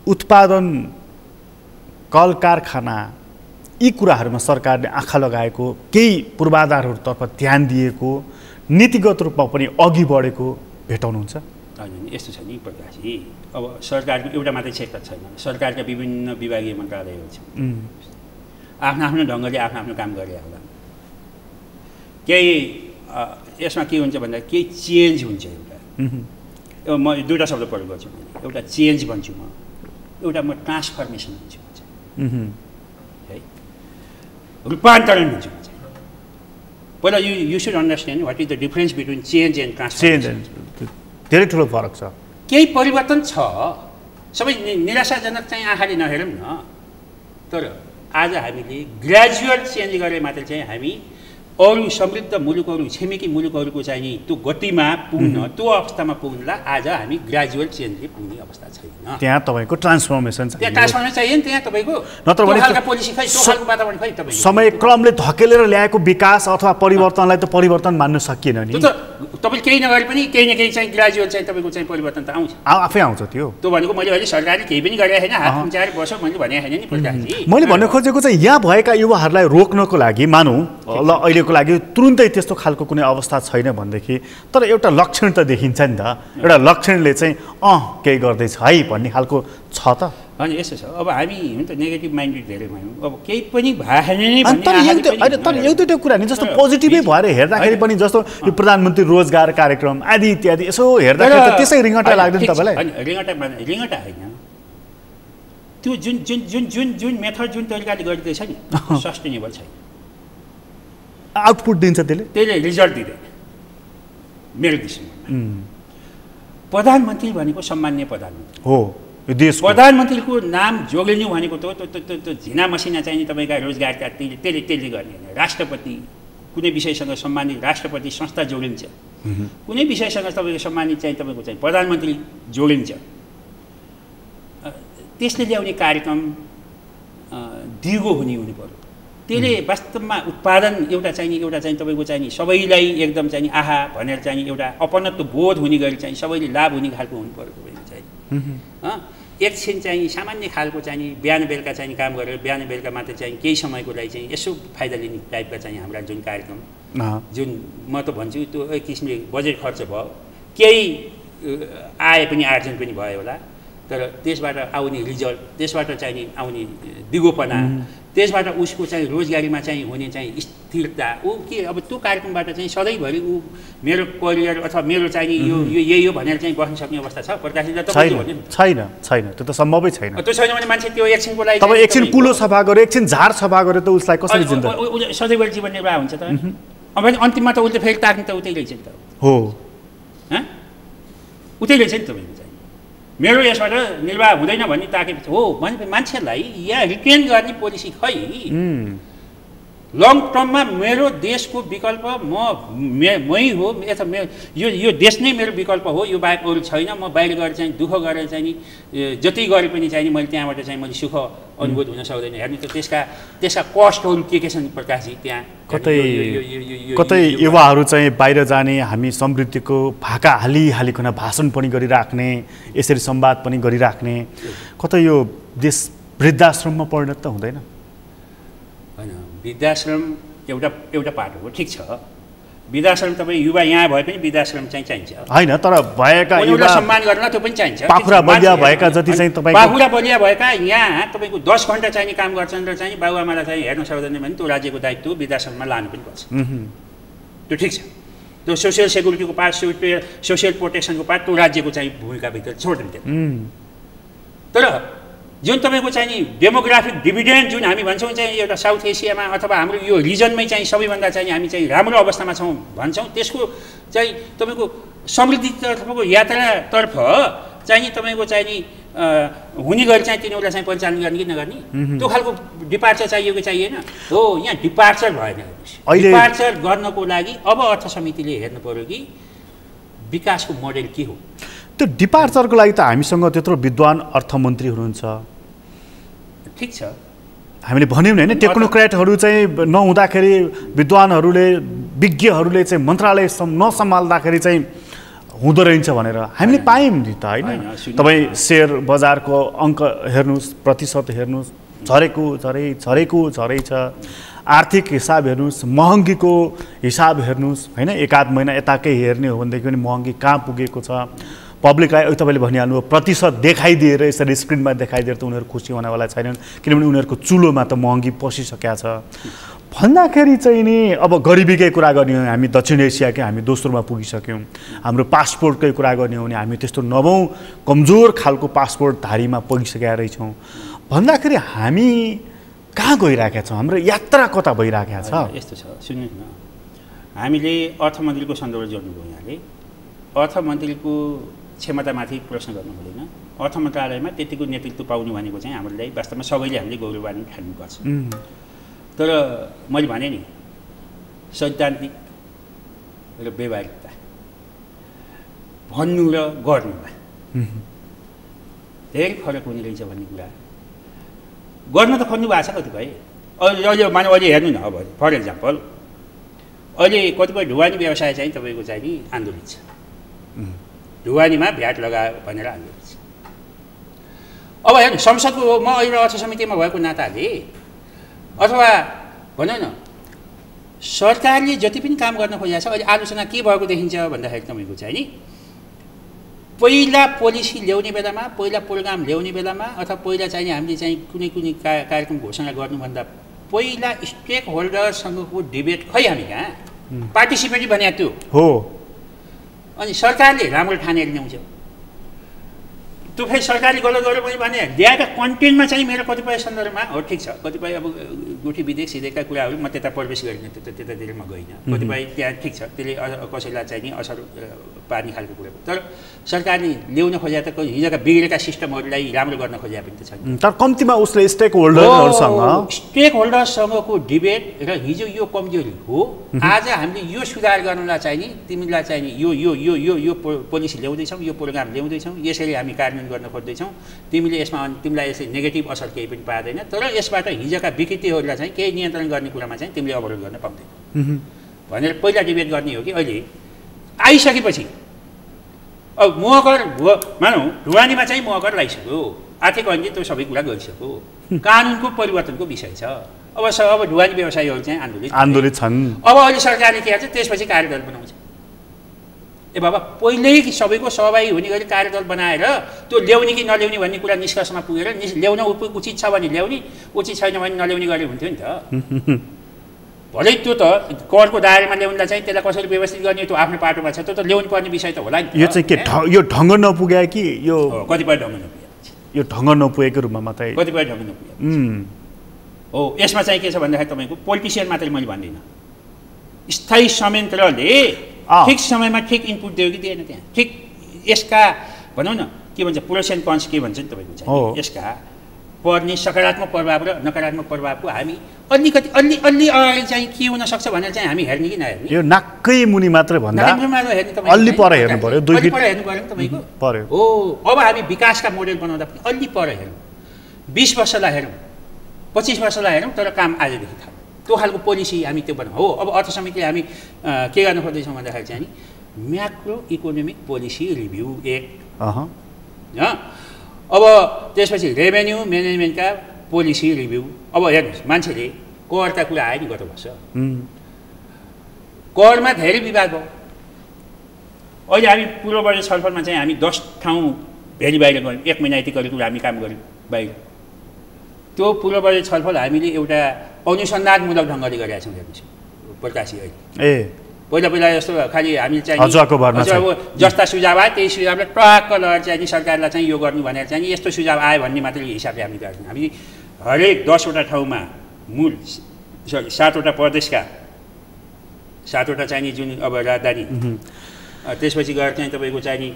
उत्पादन कल कारखाना यी कुराहरूमा सरकारले आँखा लगाएको, केही पूर्वाधारहरूतर्फ ध्यान दिएको, नीतिगत रूपमा पनि अघि बढेको भेटाउनुहुन्छ? होइन, यस्तो छ नि प्रकाशजी, अब सरकारको एउटा मात्रै सेक्टर छैन, सरकारका विभिन्न विभागीय मन्त्रालयहरू छन्, आफ्नो ढङ्गले आफ्नो काम गरे होला। केही यसमा के हुन्छ भन्दा केही चेन्ज हुन्छ। एउटा म दुईवटा शब्द प्रयोग गर्छु, एउटा चेन्ज भन्छु म, एउटा म ट्रान्सफर्मेसन भन्छु है, रूपान्तरण भन्छु म चाहिँ। पहिला you should understand what is the difference between change and transformation. धेरै ठुलो फरक छ। केही परिवर्तन छ, सबै निराशाजनक चाहिँ आँखाले नहेरौँ न, तर आज हामीले ग्रेजुअल चेन्ज गरे मात्र चाहिँ हामी अरू समृद्ध मुलुकहरू, छिमेकी मुलुकहरूको चाहिँ नि त्यो गतिमा पुग्न, त्यो अवस्थामा पुग्नलाई आज हामी ग्रेजुअल चेन्जले पुग्ने अवस्था छैन। त्यहाँ तपाईँको ट्रान्सफर्मेसन छ, त्यहाँ ट्रान्सफर्मेसन चाहियो नि, त्यहाँ तपाईँको नत्र भने पोलिसी खै, त्यो खालको वातावरण खै तपाईँको। समय क्रमले धकेलेर ल्याएको विकास अथवा परिवर्तनलाई त परिवर्तन मान्न सकिएन नि। त्यो त तपाईँले केही नगरे पनि केही न केही चाहिँ ग्रेजुअल चाहिँ तपाईँको चाहिँ परिवर्तन त आउँछ, आफै आउँछ। त्यो भनेको मैले अहिले सरकारले केही पनि गरेको छैन, हात खुम्चाएर बस्यो मैले भनेको छैन नि प्रकाशजी। मैले भन्न खोजेको चाहिँ यहाँ भएका युवाहरूलाई रोक्नको लागि मानौँ ल अहिलेको लागि तुरुन्तै त्यस्तो खालको कुनै अवस्था छैन भनेदेखि, तर एउटा लक्षण त देखिन्छ नि त, एउटा लक्षणले चाहिँ केही गर्दैछ है भन्ने खालको छ त। होइन यस्तो छ, अब हामी हुन त नेगेटिभ माइन्डेड धेरै भयौँ, अब केही पनि भएन नि। तर एक दुईवटा कुरा नि जस्तो पोजिटिभै भएर हेर्दाखेरि पनि, जस्तो यो प्रधानमन्त्री रोजगार कार्यक्रम आदि इत्यादि यसो हेर्दाखेरि त त्यसै रिङ्गटा लाग्दैन तपाईँलाई? रिङ्गटा होइन, त्यो जुन मेथड जुन तरिकाले गरिँदैछ नि सस्टेनेबल छैन, आउटपुट दिन्छ त्यसले रिजल्ट दिँदैन मेरो दृष्टिमा। प्रधानमन्त्री भनेको सम्मान्य प्रधानमन्त्री हो यो देश। प्रधानमन्त्रीको नाम जोडिनु भनेको त्यो झिना मसिना चाहिँ तपाईँका रोजगारका त्यसले गर्ने होइन। राष्ट्रपति कुनै विषयसँग सम्मानित राष्ट्रपति संस्था जोडिन्छ, कुनै विषयसँग तपाईँको सम्मानित चाहिँ तपाईँको चाहिँ प्रधानमन्त्री जोडिन्छ, त्यसले ल्याउने कार्यक्रम दिगो हुनु पर्यो। त्यसले वास्तवमा उत्पादन एउटा चाहिँ तपाईँको चाहिँ सबैलाई एकदम चाहिँ आहा भनेर चाहिँ एउटा अपनत्व बोध हुने गरी चाहिँ सबैले लाभ हुने खालको हुनु पर्यो तपाईँको चाहिँ। एकछिन चाहिँ सामान्य खालको चाहिँ बिहान बेलुका चाहिँ काम गरेर बिहान बेलुका मात्र चाहिँ केही समयको लागि चाहिँ यसो फाइदा लिने टाइपका चाहिँ हाम्रा जुन कार्यक्रम, जुन म त भन्छु त्यो एक किसिमले बजेट खर्च भयो, केही आय पनि आर्जन पनि भयो होला, तर त्यसबाट आउने रिजल्ट, त्यसबाट चाहिँ आउने दिगोपना, त्यसबाट उसको चाहिँ रोजगारीमा चाहिँ हुने चाहिँ स्थिरता, ऊ के अब त्यो कार्यक्रमबाट चाहिँ सधैँभरि ऊ मेरो करियर अथवा मेरो चाहिँ यो यही हो भनेर चाहिँ बस्न सक्ने अवस्था छ प्रकाशजी? छैन, त्यो त सम्भवै छैन। त्यो छैन भने मान्छे त्यो एकछिनको लागि तपाईँ एकछिन कुलो सफा गरे, एकछिन झार सफा गरे त उसलाई कसरी जिन्दा सधैँभरि जीवन निर्वाह हुन्छ त? अब अन्तिममा त उसले फेरि ताक्ने त उतै रहेछ नि त। हो, उतै रहेछ नि तपाईँको चाहिँ मेरो यसबाट निर्वाह हुँदैन भन्ने ताकेपछि हो भने मान्छेलाई यहाँ रिटेन गर्ने पोलिसी खै लङ टर्ममा मेरो देशको विकल्प मै हो अथवा यो देश नै मेरो विकल्प हो यो बाहेक अरू छैन म बाहिर गएर चाहिँ दुःख गरेर चाहिँ नि जति गरे पनि चाहिँ मैले त्यहाँबाट चाहिँ मैले सुख अनुभूत हुन सक्दैन हेर्नु त त्यसका कस्टहरू के छन् प्रकाशजी त्यहाँ कतै युवाहरू चाहिँ बाहिर जाने हामी समृद्धिको भाका हालिकन भाषण पनि गरिराख्ने यसरी संवाद पनि गरिराख्ने कतै यो देश वृद्धाश्रममा परिणत त हुँदैन होइन वृद्धाश्रम एउटा पाटो हो ठिक छ वृद्धाश्रम तपाईँ युवा यहाँ भए पनि वृद्धाश्रम चाहिँ चाहिन्छ होइन तर भएका युवा सम्मान गर्न त्यो पनि चाहिन्छ पाखुरा बलिया भएका जति चाहिँ तपाईँ पाखुरा बलिया भएका यहाँ तपाईँको 10 घण्टा चाहिने काम गर्छन् र चाहिँ बाबुआमालाई चाहिँ हेर्न सक्दैन भने त्यो राज्यको दायित्व वृद्धाश्रममा लानु पनि पर्छ त्यो ठिक छ त्यो सोसियल सेक्युरिटीको पार्ट सोसियल प्रोटेक्सनको पार्ट त्यो राज्यको चाहिँ भूमिकाभित्र छोड्दैन तर जुन तपाईँको चाहिँ नि डेमोग्राफिक डिभिडेन्ड जुन हामी भन्छौँ चाहिँ एउटा साउथ एसियामा अथवा हाम्रो यो रिजनमै चाहिँ सबैभन्दा चाहिँ हामी चाहिँ राम्रो अवस्थामा छौँ भन्छौँ त्यसको चाहिँ तपाईँको समृद्धितर्फको यात्रातर्फ चाहिँ तपाईँको चाहिँ नि हुने गरी चाहिँ तिनीहरूलाई चाहिँ परिचालन गर्ने कि नगर्ने त्यो खालको डिपार्चर चाहिएको चाहिएन हो यहाँ डिपार्चर भएन डिपार्चर गर्नको लागि अब अर्थ समितिले हेर्नु पर्यो कि विकासको मोडेल के हो त्यो डिपार्चरको लागि त हामीसँग त्यत्रो विद्वान अर्थमन्त्री हुनुहुन्छ ठिक छ हामीले भन्यौँ नि होइन टेक्नोक्रेटहरू चाहिँ नहुँदाखेरि विद्वानहरूले विज्ञहरूले चाहिँ मन्त्रालय नसम्हाल्दाखेरि चाहिँ हुँदो रहेछ भनेर हामीले पायौँ नि त होइन तपाईँ सेयर बजारको अङ्क हेर्नुहोस् प्रतिशत हेर्नुहोस् झरेकै छ आर्थिक हिसाब हेर्नुहोस् महँगीको हिसाब हेर्नुहोस् होइन एकाध महिना यताकै हेर्ने हो भनेदेखि पनि महँगी कहाँ पुगेको छ पब्लिकलाई तपाईँले भनिहाल्नु प्रतिशत देखाइदिएर यसरी स्क्रिनमा देखाइदिएर त उनीहरू खुसी हुनेवाला छैनन् किनभने उनीहरूको चुलोमा त महँगी पसिसकेका छ भन्दाखेरि चाहिँ नि अब गरिबीकै कुरा गर्ने हो हामी दक्षिण एसियाकै हामी दोस्रोमा पुगिसक्यौँ हाम्रो पासपोर्टकै कुरा गर्ने हो भने हामी त्यस्तो 9औं कमजोर खालको पासपोर्टधारीमा पुगिसकेका रहेछौँ भन्दाखेरि हामी कहाँ गइरहेका छौँ हाम्रो यात्रा कता भइरहेका छ यस्तो छ सुन्नुहोस् न हामीले अर्थमन्त्रीको सन्दर्भ जोड्नुभयो यहाँले अर्थमन्त्रीको क्षमतामाथि प्रश्न गर्नु हुँदैन अर्थ मन्त्रालयमा त्यतिको नेतृत्व पाउनु भनेको चाहिँ हाम्रो लागि वास्तवमा सबैले हामीले गौरवान्वित ठान्नुपर्छ तर मैले भने नि सैद्धान्तिक र व्यवहारिकता भन्नु र गर्नुमा धेरै फरक हुने रहेछ भन्ने कुरा गर्न त खोज्नु भएको छ कतिपय अहिले मानव अहिले हेर्नु न अब फर इक्जाम्पल अहिले कतिपय ढुवानी व्यवसाय चाहिँ तपाईँको चाहिँ नि आन्दोलित छ ढुवानीमा भ्याट लगायो भनेर आन्दोलित छ अब हेर्नु संसदको म अहिले अर्थ समितिमा भएको नाताले अथवा भनौँ न सरकारले जति पनि काम गर्न खोजेको छ अहिले आलोचना के भएको देखिन्छ भन्दाखेरि तपाईँको चाहिँ नि पहिला पोलिसी ल्याउने बेलामा पहिला प्रोग्राम ल्याउने बेलामा अथवा पहिला चाहिँ हामीले चाहिँ कुनै कार्यक्रम घोषणा गर्नुभन्दा पहिला स्टेक होल्डरसँगको डिबेट खै हामी कहाँ पार्टिसिपेटिभ भने त्यो हो अनि सरकारले राम्रो ठानेर ल्याउँछ त्यो फेरि सरकारले गलत गर्यो भने ल्याएका कन्टेन्टमा चाहिँ मेरो कतिपय सन्दर्भमा हो ठिक छ कतिपय अब गुठी विदेश सिधैका कुराहरू म त्यता प्रवेश गरिनँ त्यतातिर म गइनँ कतिपय त्यहाँ ठिक छ त्यसले कसैलाई चाहिँ नि असर पार्ने खालको कुरा तर सरकारले ल्याउन खोजे त हिजोका बिग्रेका सिस्टमहरूलाई राम्रो गर्न खोजे पनि त छैन तर कम्तीमा उसले स्टेक होल्डरसँगको डिबेट र हिजो यो कमजोरी हो आज हामीले यो सुधार गर्नलाई चाहिँ नि तिमीलाई चाहिँ नि यो यो यो यो यो पोलिसी ल्याउँदैछौँ यो प्रोग्राम ल्याउँदैछौँ यसरी हामी कार्यान्वयन गर्न खोज्दैछौँ तिमीले यसमा तिमीलाई यसले नेगेटिभ असर केही पनि पार्दैन तर यसबाट हिजोका विकृतिहरूलाई चाहिँ केही नियन्त्रण गर्ने कुरामा चाहिँ तिमीले अवरोध गर्न पाउँदैन भनेर पहिला डिबेट गर्ने हो कि अहिले आइसकेपछि अब महगर मानौँ ढुवानीमा चाहिँ महगर लगाइसक्यो आर्थिक ऐनले त्यो सबै कुरा गरिसक्यो कानुनको परिवर्तनको विषय छ अब ढुवानी व्यवसायीहरू चाहिँ आन्दोलित छन् अब अहिले सरकारले के गर्छ त्यसपछि कार्यदल बनाउँछ ए बाबा पहिल्यै सबैको सहभागी हुने गरी कार्यदल बनाएर त्यो ल्याउने कि नल्याउने भन्ने कुरा निष्कर्षमा पुगेर ल्याउन उचित छ भने ल्याउने उचित छैन भने नल्याउने गरे हुन्थ्यो नि त भलै त्यो त करको दायरामा ल्याउनलाई चाहिँ त्यसलाई कसरी व्यवस्थित गर्ने त्यो आफ्नो पाटोमा छ त्यो त ल्याउनु पर्ने विषय त होला नि यो चाहिँ के यो ढङ्ग नपुग्या कि यो कतिपय ढङ्ग नपुग्या यो ढङ्ग नपुगेको रूपमा मात्रै कतिपय ढङ्ग नपुग्या हो यसमा चाहिँ के छ भन्दाखेरि तपाईँको पोलिटिसियन मात्रै मैले भन्दिनँ स्थायी संयन्त्रले ठिक समयमा ठिक इनपुट दियो कि दिएन त्यहाँ ठिक यसका भनौँ न के भन्छ प्रोस एन्ड कन्स के भन्छ नि तपाईँको चाहिँ यसका पर्ने सकारात्मक प्रभाव र नकारात्मक प्रभावको हामी अलिकति अलि अगाडि चाहिँ के हुनसक्छ भनेर चाहिँ हामी हेर्ने कि नहेर्ने? यो नाक्कै मुनि मात्रै भन्दा अलि पर हेर्नु पर्यो, 2 फिट पर हेर्नु पर्यो तपाईँको पर्यो। हो, अब हामी विकासका मोडेल बनाउँदा पनि अलि पर हेरौँ, 20 वर्षलाई हेरौँ, 25 वर्षलाई हेरौँ, तर काम आजदेखि थाल्नु, त्यो खालको पोलिसी हामी त्यो बनाउँ। हो, अब अर्थ समितिले हामी के गर्न खोज्दैछौँ भन्दाखेरि चाहिँ म्याक्रो इकोनोमिक पोलिसी रिभ्यू 1, अब त्यसपछि रेभेन्यू म्यानेजमेन्टका पोलिसी रिभ्यू। अब हेर्नुहोस्, मान्छेले करका कुरा आयो नि गत वर्ष, करमा धेरै विवाद भयो। अहिले हामी पूर्व बजेट छलफलमा चाहिँ हामी 10 ठाउँ भेरी बाहिर गयौँ, 1 महिना यति गरेको हामी काम गऱ्यौँ बाहिर। त्यो पूर्व बजेट छलफल हामीले एउटा अनुसन्धानमूलक ढङ्गले गरेका छौँ। हेर्नुहोस् प्रकाशी, अहिले पहिला जस्तो खालि हामीले चाहिँ जस्ता सुझाव आयो त्यही सुझावलाई टक्क लगाएर चाहिँ सरकारलाई चाहिँ यो गर्नु भनेर चाहिँ यस्तो सुझाव आयो भन्ने मात्रै हिसाबले हामी गर्छौँ। हामी हरेक 10वटा ठाउँमा मूल 7वटा प्रदेशका 7वटा चाहिँ जुन अब राजधानी, त्यसपछि गएर चाहिँ तपाईँको चाहिँ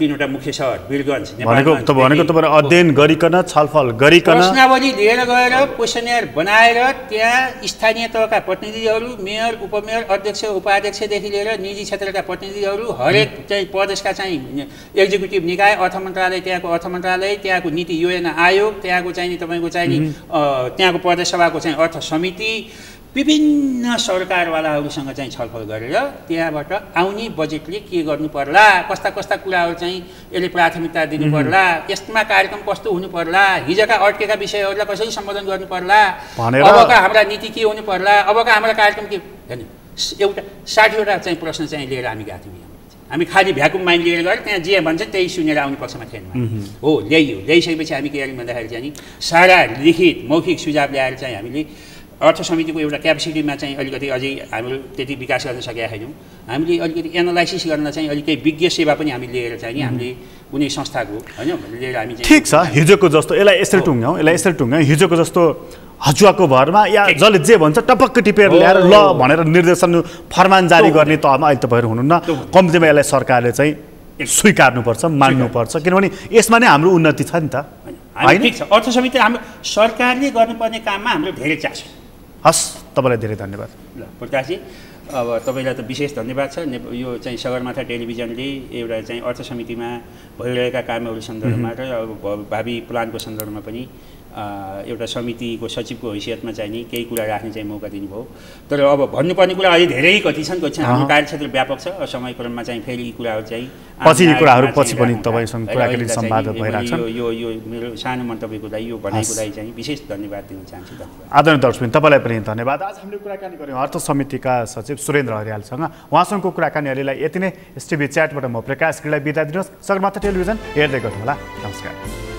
3वटा मुख्य सहर वीरगञ्ज भनेको तपाईहरु अध्ययन गरिकन छलफल गरिकन प्रश्नावली लिएर गएर क्वेसनर बनाएर त्यहाँ स्थानीय तहका प्रतिनिधिहरू, मेयर, उपमेयर, अध्यक्ष, उपाध्यक्षदेखि लिएर निजी क्षेत्रका प्रतिनिधिहरू, हरेक चाहिँ प्रदेशका चाहिँ एक्जिक्युटिभ निकाय, अर्थ मन्त्रालय, त्यहाँको अर्थ मन्त्रालय, त्यहाँको नीति योजना आयोग, त्यहाँको चाहिँ तपाईँको चाहिँ त्यहाँको प्रदेश सभाको चाहिँ अर्थ समिति, विभिन्न सरकारवालाहरूसँग चाहिँ छलफल गरेर त्यहाँबाट आउने बजेटले के गर्नु पर्ला, कस्ता कस्ता कुराहरू चाहिँ यसले प्राथमिकता दिनु पर्ला, यसमा कार्यक्रम कस्तो हुनु पर्ला, हिजोका अड्केका विषयहरूलाई कसरी सम्बोधन गर्नु पर्ला, अबका हाम्रा नीति के हुनु पर्ला, अबका हाम्रा कार्यक्रम के। हेर्नु, एउटा 60वटा चाहिँ प्रश्न चाहिँ लिएर हामी गएको थियौँ। हामी खालि भ्याकुम माइन्ड लिएर गएर त्यहाँ जे भन्छ त्यही सुनेर आउने पक्षमा थिएन। हो, ल्याइसकेपछि हामी के गर्यौँ भन्दाखेरि चाहिँ सारा लिखित मौखिक सुझाव ल्याएर चाहिँ हामीले अर्थ समितिको एउटा क्यापेसिटीमा चाहिँ अलिकति अझै हाम्रो त्यति विकास गर्न सकेका छैनौँ। हामीले अलिकति एनालाइसिस गर्न चाहिँ अलिक केही विज्ञ सेवा पनि हामी लिएर चाहिँ हामीले कुनै संस्थाको होइन लिएर हामी ठिक छ। हिजोको जस्तो यसलाई यसरी टुङ्ग्याउँ, हिजोको जस्तो हचुवाको भरमा या जसले जे भन्छ टपक्क टिपेर ल्याएर ल भनेर निर्देशन फरमान जारी गर्ने तहमा अहिले तपाईँहरू हुनुहुन्न। कम्तीमा यसलाई सरकारले चाहिँ स्वीकार्नुपर्छ, मान्नुपर्छ, किनभने यसमा नै हाम्रो उन्नति छ नि त। ठिक छ, अर्थ समिति हाम्रो सरकारले गर्नुपर्ने काममा हाम्रो धेरै चासो। हस्, तपाईँलाई धेरै धन्यवाद। ल प्रकाशजी, अब तपाईँलाई त विशेष धन्यवाद छ। यो चाहिँ सगरमाथा टेलिभिजनले एउटा चाहिँ अर्थ समितिमा भइरहेका कामहरू सन्दर्भमा र अब भावी प्लानको सन्दर्भमा पनि एउटा समितिको सचिवको हैसियतमा चाहिँ नि केही कुरा राख्ने चाहिँ मौका दिनुभयो। तर अब भन्नुपर्ने कुरा अझै धेरै कति छन् हाम्रो कार्यक्षेत्र व्यापक छ। समय क्रममा चाहिँ फेरि यी कुराहरू चाहिँ पछि यी कुराहरू पछि पनि तपाईँसँग कुराकानी सम्वाद भइरहेको छ। यो मेरो सानो मन्तव्यको लागि, यो भनाइको लागि चाहिँ विशेष धन्यवाद दिन चाहन्छु। आदरणीय दर्शक, तपाईँलाई पनि धन्यवाद। आज हामीले कुराकानी गऱ्यौँ अर्थ समितिका सचिव सुरेन्द्र हरियालसँग। उहाँसँगको कुराकानी अहिलेलाई यति नै। एसटिभी च्याटबाट म प्रकाश गिरीलाई बिदा दिनुहोस्। सगरमाथा टेलिभिजन हेर्दै गर्नुहोला। नमस्कार।